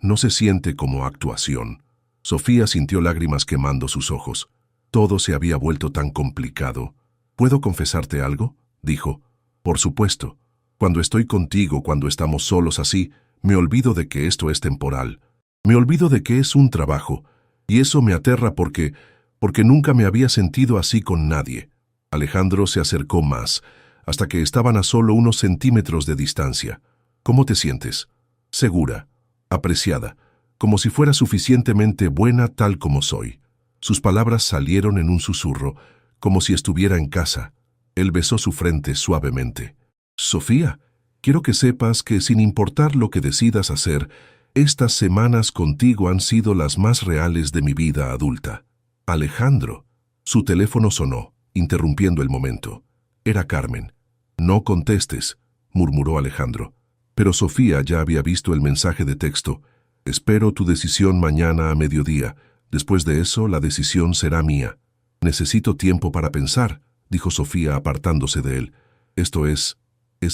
no se siente como actuación. Sofía sintió lágrimas quemando sus ojos. Todo se había vuelto tan complicado. ¿Puedo confesarte algo?, dijo. Por supuesto. Cuando estoy contigo, cuando estamos solos así, me olvido de que esto es temporal. Me olvido de que es un trabajo. Y eso me aterra porque nunca me había sentido así con nadie. Alejandro se acercó más, hasta que estaban a solo unos centímetros de distancia. ¿Cómo te sientes? Segura, apreciada, como si fuera suficientemente buena tal como soy. Sus palabras salieron en un susurro, como si estuviera en casa. Él besó su frente suavemente. Sofía, quiero que sepas que sin importar lo que decidas hacer, estas semanas contigo han sido las más reales de mi vida adulta. Alejandro. Su teléfono sonó, interrumpiendo el momento. Era Carmen. No contestes, murmuró Alejandro. Pero Sofía ya había visto el mensaje de texto. Espero tu decisión mañana a mediodía. Después de eso, la decisión será mía. Necesito tiempo para pensar, dijo Sofía apartándose de él. Esto es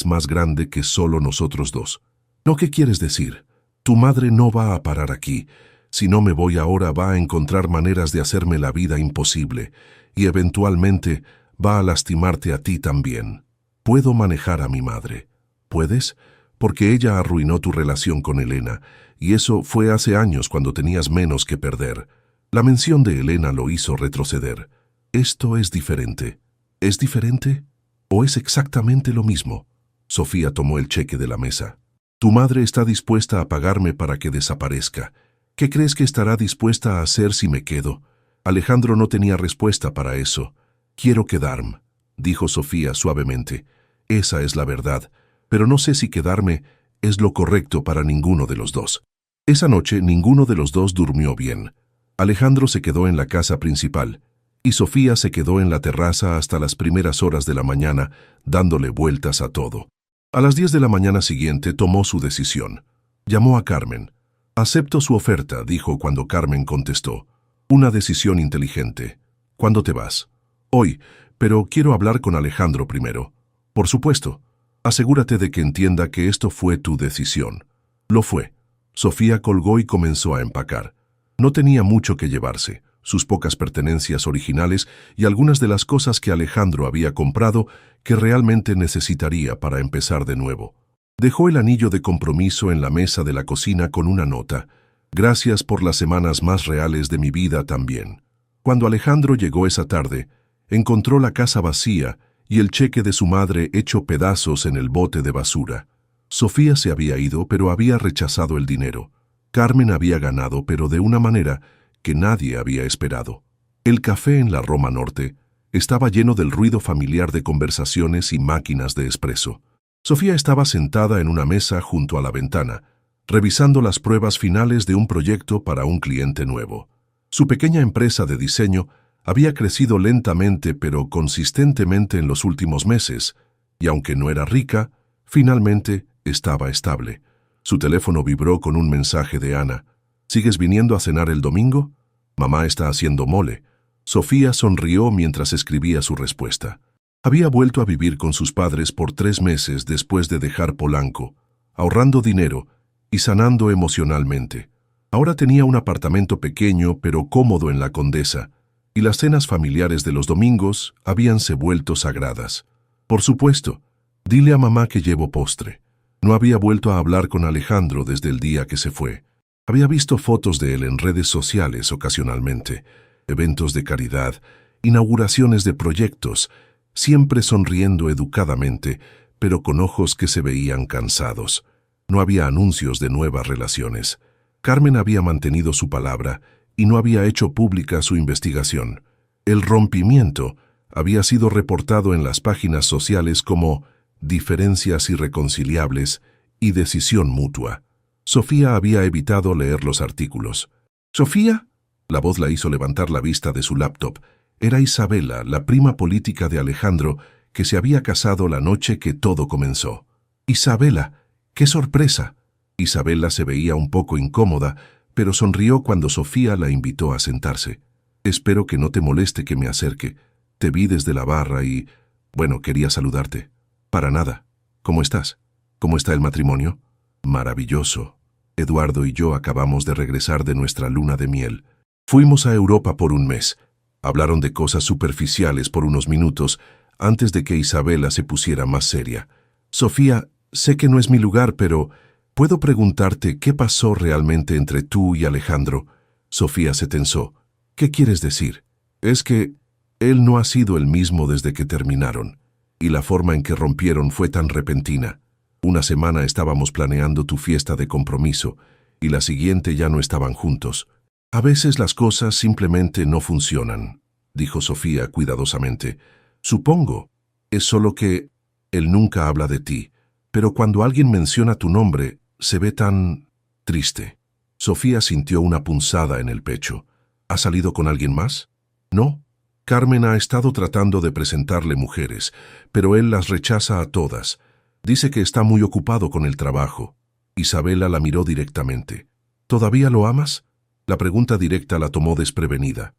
más grande que solo nosotros dos. ¿No qué quieres decir? Tu madre no va a parar aquí. Si no me voy ahora, va a encontrar maneras de hacerme la vida imposible y eventualmente va a lastimarte a ti también. Puedo manejar a mi madre. ¿Puedes? Porque ella arruinó tu relación con Elena, y eso fue hace años cuando tenías menos que perder. La mención de Elena lo hizo retroceder. Esto es diferente. ¿Es diferente? ¿O es exactamente lo mismo? Sofía tomó el cheque de la mesa. Tu madre está dispuesta a pagarme para que desaparezca. ¿Qué crees que estará dispuesta a hacer si me quedo? Alejandro no tenía respuesta para eso. Quiero quedarme, dijo Sofía suavemente. Esa es la verdad, pero no sé si quedarme es lo correcto para ninguno de los dos. Esa noche ninguno de los dos durmió bien. Alejandro se quedó en la casa principal, y Sofía se quedó en la terraza hasta las primeras horas de la mañana, dándole vueltas a todo. A las 10 de la mañana siguiente tomó su decisión. Llamó a Carmen. Acepto su oferta, dijo cuando Carmen contestó. Una decisión inteligente. ¿Cuándo te vas? Hoy, pero quiero hablar con Alejandro primero. Por supuesto. Asegúrate de que entienda que esto fue tu decisión. Lo fue. Sofía colgó y comenzó a empacar. No tenía mucho que llevarse, sus pocas pertenencias originales y algunas de las cosas que Alejandro había comprado que realmente necesitaría para empezar de nuevo. Dejó el anillo de compromiso en la mesa de la cocina con una nota. Gracias por las semanas más reales de mi vida también. Cuando Alejandro llegó esa tarde, encontró la casa vacía y el cheque de su madre hecho pedazos en el bote de basura. Sofía se había ido, pero había rechazado el dinero. Carmen había ganado, pero de una manera que nadie había esperado. El café en la Roma Norte estaba lleno del ruido familiar de conversaciones y máquinas de espresso. Sofía estaba sentada en una mesa junto a la ventana, revisando las pruebas finales de un proyecto para un cliente nuevo. Su pequeña empresa de diseño había crecido lentamente pero consistentemente en los últimos meses, y aunque no era rica, finalmente estaba estable. Su teléfono vibró con un mensaje de Ana. ¿Sigues viniendo a cenar el domingo? Mamá está haciendo mole. Sofía sonrió mientras escribía su respuesta. Había vuelto a vivir con sus padres por 3 meses después de dejar Polanco, ahorrando dinero y sanando emocionalmente. Ahora tenía un apartamento pequeño pero cómodo en la Condesa, y las cenas familiares de los domingos habíanse vuelto sagradas. Por supuesto, dile a mamá que llevo postre. No había vuelto a hablar con Alejandro desde el día que se fue. Había visto fotos de él en redes sociales ocasionalmente, eventos de caridad, inauguraciones de proyectos, siempre sonriendo educadamente, pero con ojos que se veían cansados. No había anuncios de nuevas relaciones. Carmen había mantenido su palabra y no había hecho pública su investigación. El rompimiento había sido reportado en las páginas sociales como diferencias irreconciliables y decisión mutua. Sofía había evitado leer los artículos. ¿Sofía? La voz la hizo levantar la vista de su laptop. Era Isabela, la prima política de Alejandro, que se había casado la noche que todo comenzó. Isabela, ¡qué sorpresa! Isabela se veía un poco incómoda, pero sonrió cuando Sofía la invitó a sentarse. Espero que no te moleste que me acerque. Te vi desde la barra y, bueno, quería saludarte. Para nada. ¿Cómo estás? ¿Cómo está el matrimonio? Maravilloso. Eduardo y yo acabamos de regresar de nuestra luna de miel. Fuimos a Europa por un mes. Hablaron de cosas superficiales por unos minutos, antes de que Isabela se pusiera más seria. Sofía, sé que no es mi lugar, pero ¿puedo preguntarte qué pasó realmente entre tú y Alejandro? Sofía se tensó. ¿Qué quieres decir? Es que él no ha sido el mismo desde que terminaron, y la forma en que rompieron fue tan repentina. Una semana estábamos planeando tu fiesta de compromiso, y la siguiente ya no estaban juntos. A veces las cosas simplemente no funcionan, dijo Sofía cuidadosamente. Supongo. Es solo que él nunca habla de ti, pero cuando alguien menciona tu nombre, se ve tan triste. Sofía sintió una punzada en el pecho. ¿Ha salido con alguien más? No. Carmen ha estado tratando de presentarle mujeres, pero él las rechaza a todas. Dice que está muy ocupado con el trabajo. Isabela la miró directamente. ¿Todavía lo amas? La pregunta directa la tomó desprevenida.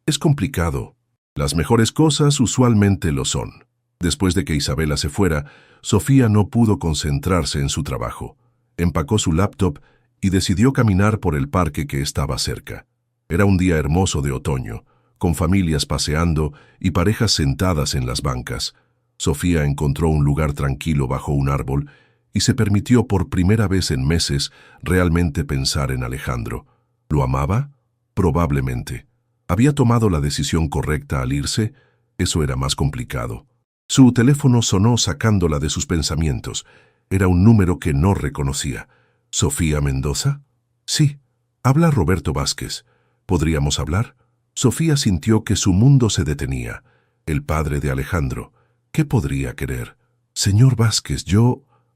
Es complicado. Las mejores cosas usualmente lo son. Después de que Isabela se fuera, Sofía no pudo concentrarse en su trabajo. Empacó su laptop y decidió caminar por el parque que estaba cerca. Era un día hermoso de otoño, con familias paseando y parejas sentadas en las bancas. Sofía encontró un lugar tranquilo bajo un árbol y se permitió por primera vez en meses realmente pensar en Alejandro. ¿Lo amaba? Probablemente. ¿Había tomado la decisión correcta al irse? Eso era más complicado. Su teléfono sonó sacándola de sus pensamientos. Era un número que no reconocía. ¿Sofía Mendoza? Sí. Habla Roberto Vázquez. ¿Podríamos hablar? Sofía sintió que su mundo se detenía. El padre de Alejandro. ¿Qué podría querer? Señor Vázquez,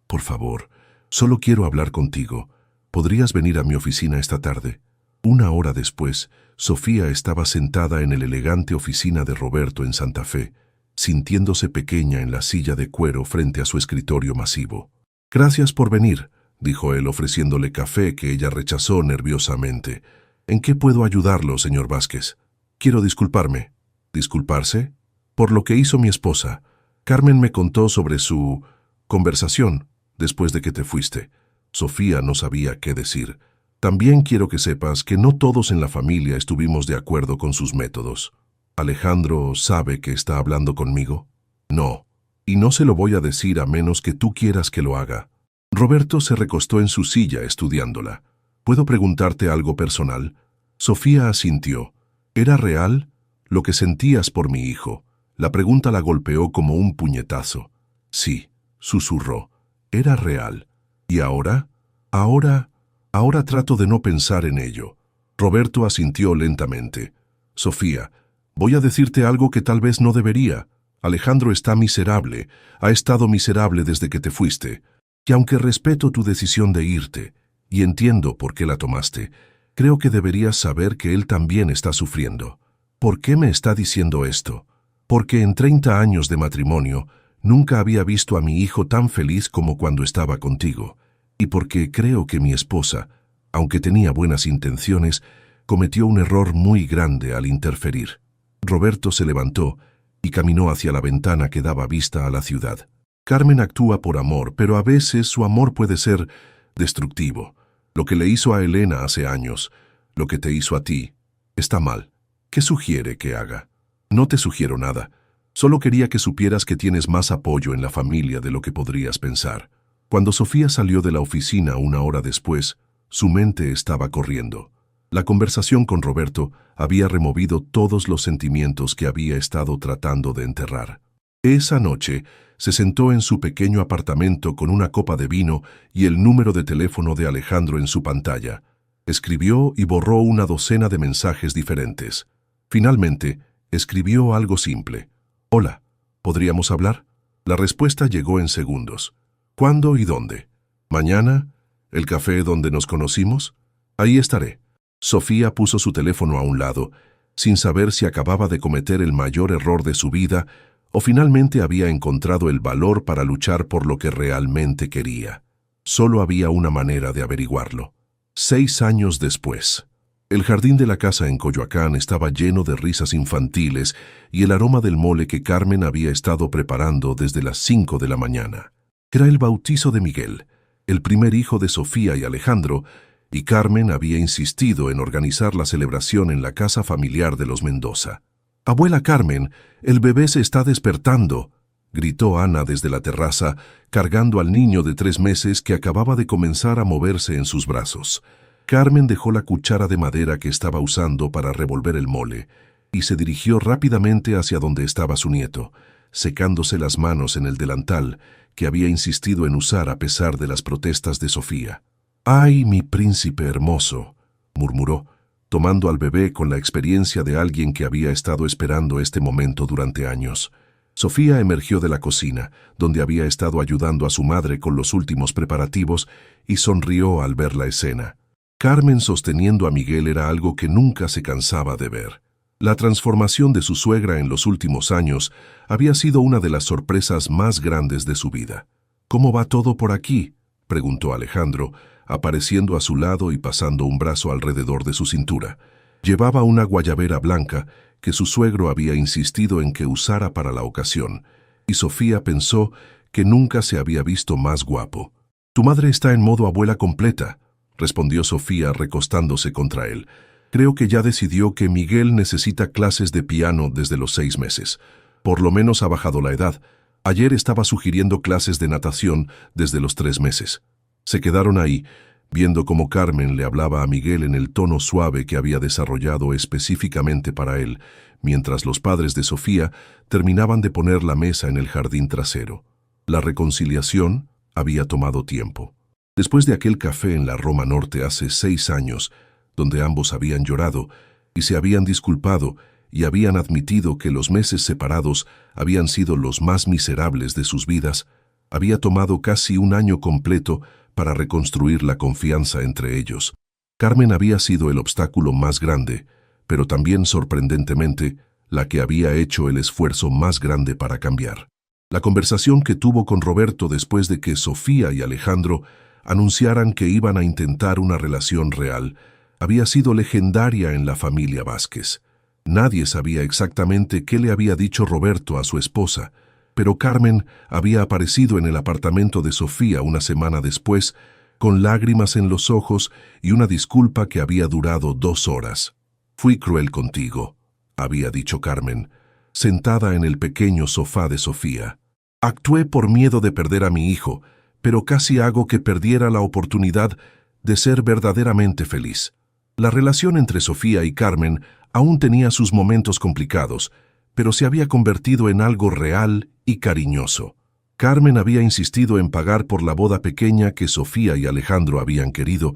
por favor, solo quiero hablar contigo. ¿Podrías venir a mi oficina esta tarde? Una hora después, Sofía estaba sentada en la elegante oficina de Roberto en Santa Fe, sintiéndose pequeña en la silla de cuero frente a su escritorio masivo. Gracias por venir, dijo él ofreciéndole café que ella rechazó nerviosamente. ¿En qué puedo ayudarlo, señor Vázquez? Quiero disculparme. ¿Disculparse? Por lo que hizo mi esposa. Carmen me contó sobre su conversación después de que te fuiste. Sofía no sabía qué decir. También quiero que sepas que no todos en la familia estuvimos de acuerdo con sus métodos. ¿Alejandro sabe que está hablando conmigo? No, y no se lo voy a decir a menos que tú quieras que lo haga. Roberto se recostó en su silla estudiándola. ¿Puedo preguntarte algo personal? Sofía asintió. ¿Era real lo que sentías por mi hijo? La pregunta la golpeó como un puñetazo. Sí, susurró. Era real. ¿Y ahora? Ahora trato de no pensar en ello. Roberto asintió lentamente. Sofía, voy a decirte algo que tal vez no debería. Alejandro está miserable, ha estado miserable desde que te fuiste. Y aunque respeto tu decisión de irte, y entiendo por qué la tomaste, creo que deberías saber que él también está sufriendo. ¿Por qué me está diciendo esto? Porque en 30 años de matrimonio nunca había visto a mi hijo tan feliz como cuando estaba contigo, y porque creo que mi esposa, aunque tenía buenas intenciones, cometió un error muy grande al interferir. Roberto se levantó y caminó hacia la ventana que daba vista a la ciudad. Carmen actúa por amor, pero a veces su amor puede ser destructivo. Lo que le hizo a Elena hace años, lo que te hizo a ti, está mal. ¿Qué sugiere que haga? No te sugiero nada. Solo quería que supieras que tienes más apoyo en la familia de lo que podrías pensar. Cuando Sofía salió de la oficina una hora después, su mente estaba corriendo. La conversación con Roberto había removido todos los sentimientos que había estado tratando de enterrar. Esa noche se sentó en su pequeño apartamento con una copa de vino y el número de teléfono de Alejandro en su pantalla. Escribió y borró una docena de mensajes diferentes. Finalmente, escribió algo simple. Hola, ¿podríamos hablar? La respuesta llegó en segundos. ¿Cuándo y dónde? ¿Mañana? ¿El café donde nos conocimos? Ahí estaré. Sofía puso su teléfono a un lado, sin saber si acababa de cometer el mayor error de su vida o finalmente había encontrado el valor para luchar por lo que realmente quería. Solo había una manera de averiguarlo. 6 años después. El jardín de la casa en Coyoacán estaba lleno de risas infantiles y el aroma del mole que Carmen había estado preparando desde las 5 de la mañana. Era el bautizo de Miguel, el primer hijo de Sofía y Alejandro, y Carmen había insistido en organizar la celebración en la casa familiar de los Mendoza. «Abuela Carmen, el bebé se está despertando», gritó Ana desde la terraza, cargando al niño de 3 meses que acababa de comenzar a moverse en sus brazos. Carmen dejó la cuchara de madera que estaba usando para revolver el mole y se dirigió rápidamente hacia donde estaba su nieto, secándose las manos en el delantal que había insistido en usar a pesar de las protestas de Sofía. «¡Ay, mi príncipe hermoso!», murmuró, tomando al bebé con la experiencia de alguien que había estado esperando este momento durante años. Sofía emergió de la cocina, donde había estado ayudando a su madre con los últimos preparativos, y sonrió al ver la escena. Carmen sosteniendo a Miguel era algo que nunca se cansaba de ver. La transformación de su suegra en los últimos años había sido una de las sorpresas más grandes de su vida. «¿Cómo va todo por aquí?», preguntó Alejandro, apareciendo a su lado y pasando un brazo alrededor de su cintura. Llevaba una guayabera blanca que su suegro había insistido en que usara para la ocasión, y Sofía pensó que nunca se había visto más guapo. «Tu madre está en modo abuela completa», respondió Sofía recostándose contra él. «Creo que ya decidió que Miguel necesita clases de piano desde los 6 meses. Por lo menos ha bajado la edad. Ayer estaba sugiriendo clases de natación desde los 3 meses». Se quedaron ahí, viendo cómo Carmen le hablaba a Miguel en el tono suave que había desarrollado específicamente para él, mientras los padres de Sofía terminaban de poner la mesa en el jardín trasero. La reconciliación había tomado tiempo. Después de aquel café en la Roma Norte hace 6 años, donde ambos habían llorado y se habían disculpado y habían admitido que los meses separados habían sido los más miserables de sus vidas, había tomado casi un año completo para reconstruir la confianza entre ellos. Carmen había sido el obstáculo más grande, pero también, sorprendentemente, la que había hecho el esfuerzo más grande para cambiar. La conversación que tuvo con Roberto después de que Sofía y Alejandro anunciaran que iban a intentar una relación real había sido legendaria en la familia Vázquez. Nadie sabía exactamente qué le había dicho Roberto a su esposa, pero Carmen había aparecido en el apartamento de Sofía una semana después, con lágrimas en los ojos y una disculpa que había durado 2 horas. «Fui cruel contigo», había dicho Carmen, sentada en el pequeño sofá de Sofía. «Actué por miedo de perder a mi hijo, pero casi hago que perdiera la oportunidad de ser verdaderamente feliz». La relación entre Sofía y Carmen aún tenía sus momentos complicados, pero se había convertido en algo real y cariñoso. Carmen había insistido en pagar por la boda pequeña que Sofía y Alejandro habían querido,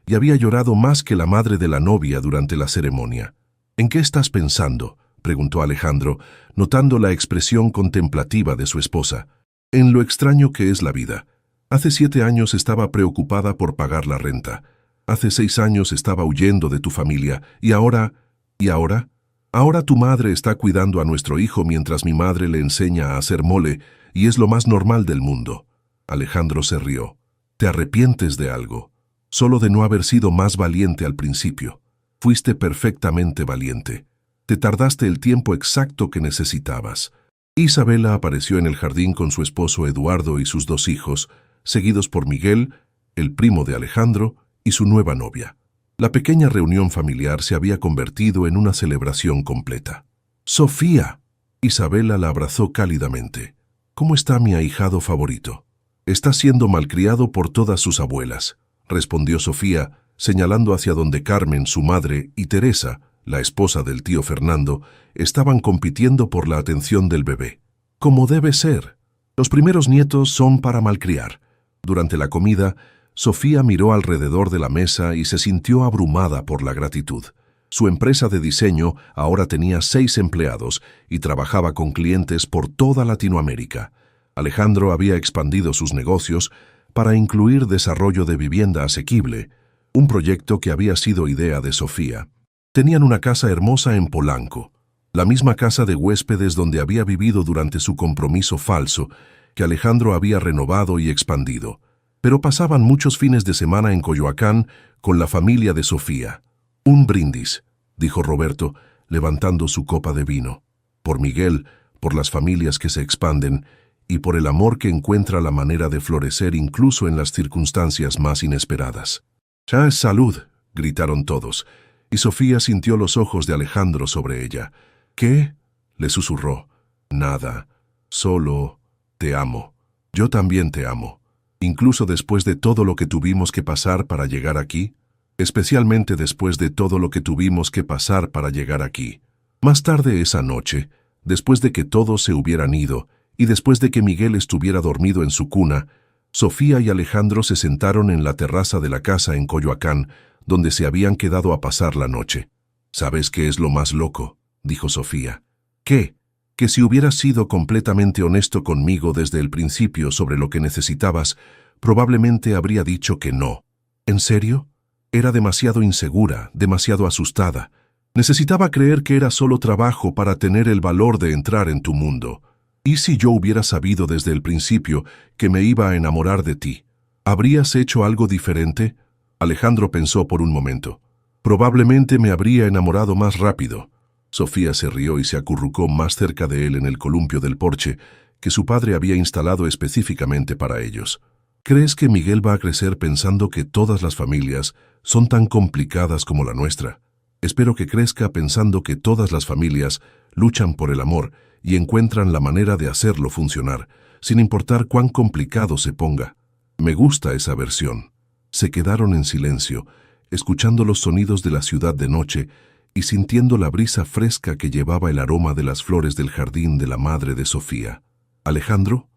y había llorado más que la madre de la novia durante la ceremonia. «¿En qué estás pensando?», preguntó Alejandro, notando la expresión contemplativa de su esposa. «En lo extraño que es la vida. Hace 7 años estaba preocupada por pagar la renta. Hace 6 años estaba huyendo de tu familia, y ahora... Ahora tu madre está cuidando a nuestro hijo mientras mi madre le enseña a hacer mole, y es lo más normal del mundo». Alejandro se rió. «¿Te arrepientes de algo? Solo de no haber sido más valiente al principio. Fuiste perfectamente valiente. Te tardaste el tiempo exacto que necesitabas». Isabela apareció en el jardín con su esposo Eduardo y sus 2 hijos, seguidos por Miguel, el primo de Alejandro, y su nueva novia. La pequeña reunión familiar se había convertido en una celebración completa. «Sofía», Isabela la abrazó cálidamente. «¿Cómo está mi ahijado favorito?» «Está siendo malcriado por todas sus abuelas», respondió Sofía, señalando hacia donde Carmen, su madre, y Teresa, la esposa del tío Fernando, estaban compitiendo por la atención del bebé. «Como debe ser. Los primeros nietos son para malcriar». Durante la comida, Sofía miró alrededor de la mesa y se sintió abrumada por la gratitud. Su empresa de diseño ahora tenía 6 empleados y trabajaba con clientes por toda Latinoamérica. Alejandro había expandido sus negocios para incluir desarrollo de vivienda asequible, un proyecto que había sido idea de Sofía. Tenían una casa hermosa en Polanco, la misma casa de huéspedes donde había vivido durante su compromiso falso, que Alejandro había renovado y expandido. Pero pasaban muchos fines de semana en Coyoacán con la familia de Sofía. «Un brindis», dijo Roberto, levantando su copa de vino. «Por Miguel, por las familias que se expanden y por el amor que encuentra la manera de florecer incluso en las circunstancias más inesperadas». «¡Ya es salud!», gritaron todos, y Sofía sintió los ojos de Alejandro sobre ella. ¿Qué? Le susurró. Nada. Solo te amo. Yo también te amo. Incluso después de todo lo que tuvimos que pasar para llegar aquí. Especialmente después de todo lo que tuvimos que pasar para llegar aquí. Más tarde esa noche, después de que todos se hubieran ido, y después de que Miguel estuviera dormido en su cuna, Sofía y Alejandro se sentaron en la terraza de la casa en Coyoacán, donde se habían quedado a pasar la noche. ¿Sabes qué es lo más loco?, dijo Sofía. ¿Qué? Que si hubieras sido completamente honesto conmigo desde el principio sobre lo que necesitabas, probablemente habría dicho que no. ¿En serio? Era demasiado insegura, demasiado asustada. Necesitaba creer que era solo trabajo para tener el valor de entrar en tu mundo. ¿Y si yo hubiera sabido desde el principio que me iba a enamorar de ti? ¿Habrías hecho algo diferente? Alejandro pensó por un momento. Probablemente me habría enamorado más rápido. Sofía se rió y se acurrucó más cerca de él en el columpio del porche que su padre había instalado específicamente para ellos. ¿Crees que Miguel va a crecer pensando que todas las familias son tan complicadas como la nuestra? Espero que crezca pensando que todas las familias luchan por el amor y encuentran la manera de hacerlo funcionar, sin importar cuán complicado se ponga. Me gusta esa versión. Se quedaron en silencio, escuchando los sonidos de la ciudad de noche y sintiendo la brisa fresca que llevaba el aroma de las flores del jardín de la madre de Sofía. ¿Alejandro?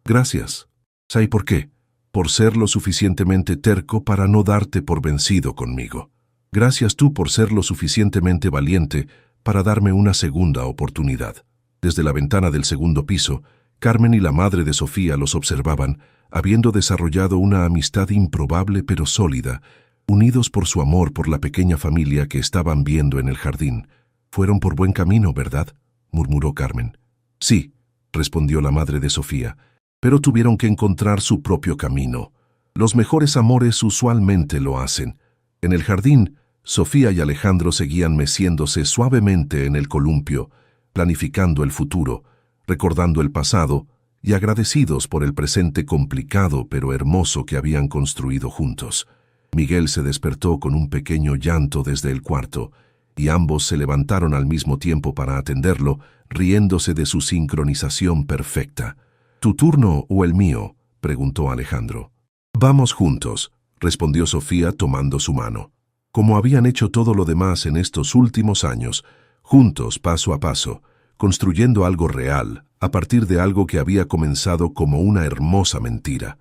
Gracias. ¿Sabes por qué? Por ser lo suficientemente terco para no darte por vencido conmigo. Gracias tú por ser lo suficientemente valiente para darme una segunda oportunidad. Desde la ventana del segundo piso, Carmen y la madre de Sofía los observaban, habiendo desarrollado una amistad improbable pero sólida, unidos por su amor por la pequeña familia que estaban viendo en el jardín. «Fueron por buen camino, ¿verdad?», murmuró Carmen. «Sí», respondió la madre de Sofía, «pero tuvieron que encontrar su propio camino. Los mejores amores usualmente lo hacen». En el jardín, Sofía y Alejandro seguían meciéndose suavemente en el columpio, planificando el futuro, recordando el pasado y agradecidos por el presente complicado pero hermoso que habían construido juntos. Miguel se despertó con un pequeño llanto desde el cuarto, y ambos se levantaron al mismo tiempo para atenderlo, riéndose de su sincronización perfecta. «¿Tu turno o el mío?», preguntó Alejandro. «Vamos juntos», respondió Sofía tomando su mano. Como habían hecho todo lo demás en estos últimos años, juntos, paso a paso, construyendo algo real, a partir de algo que había comenzado como una hermosa mentira.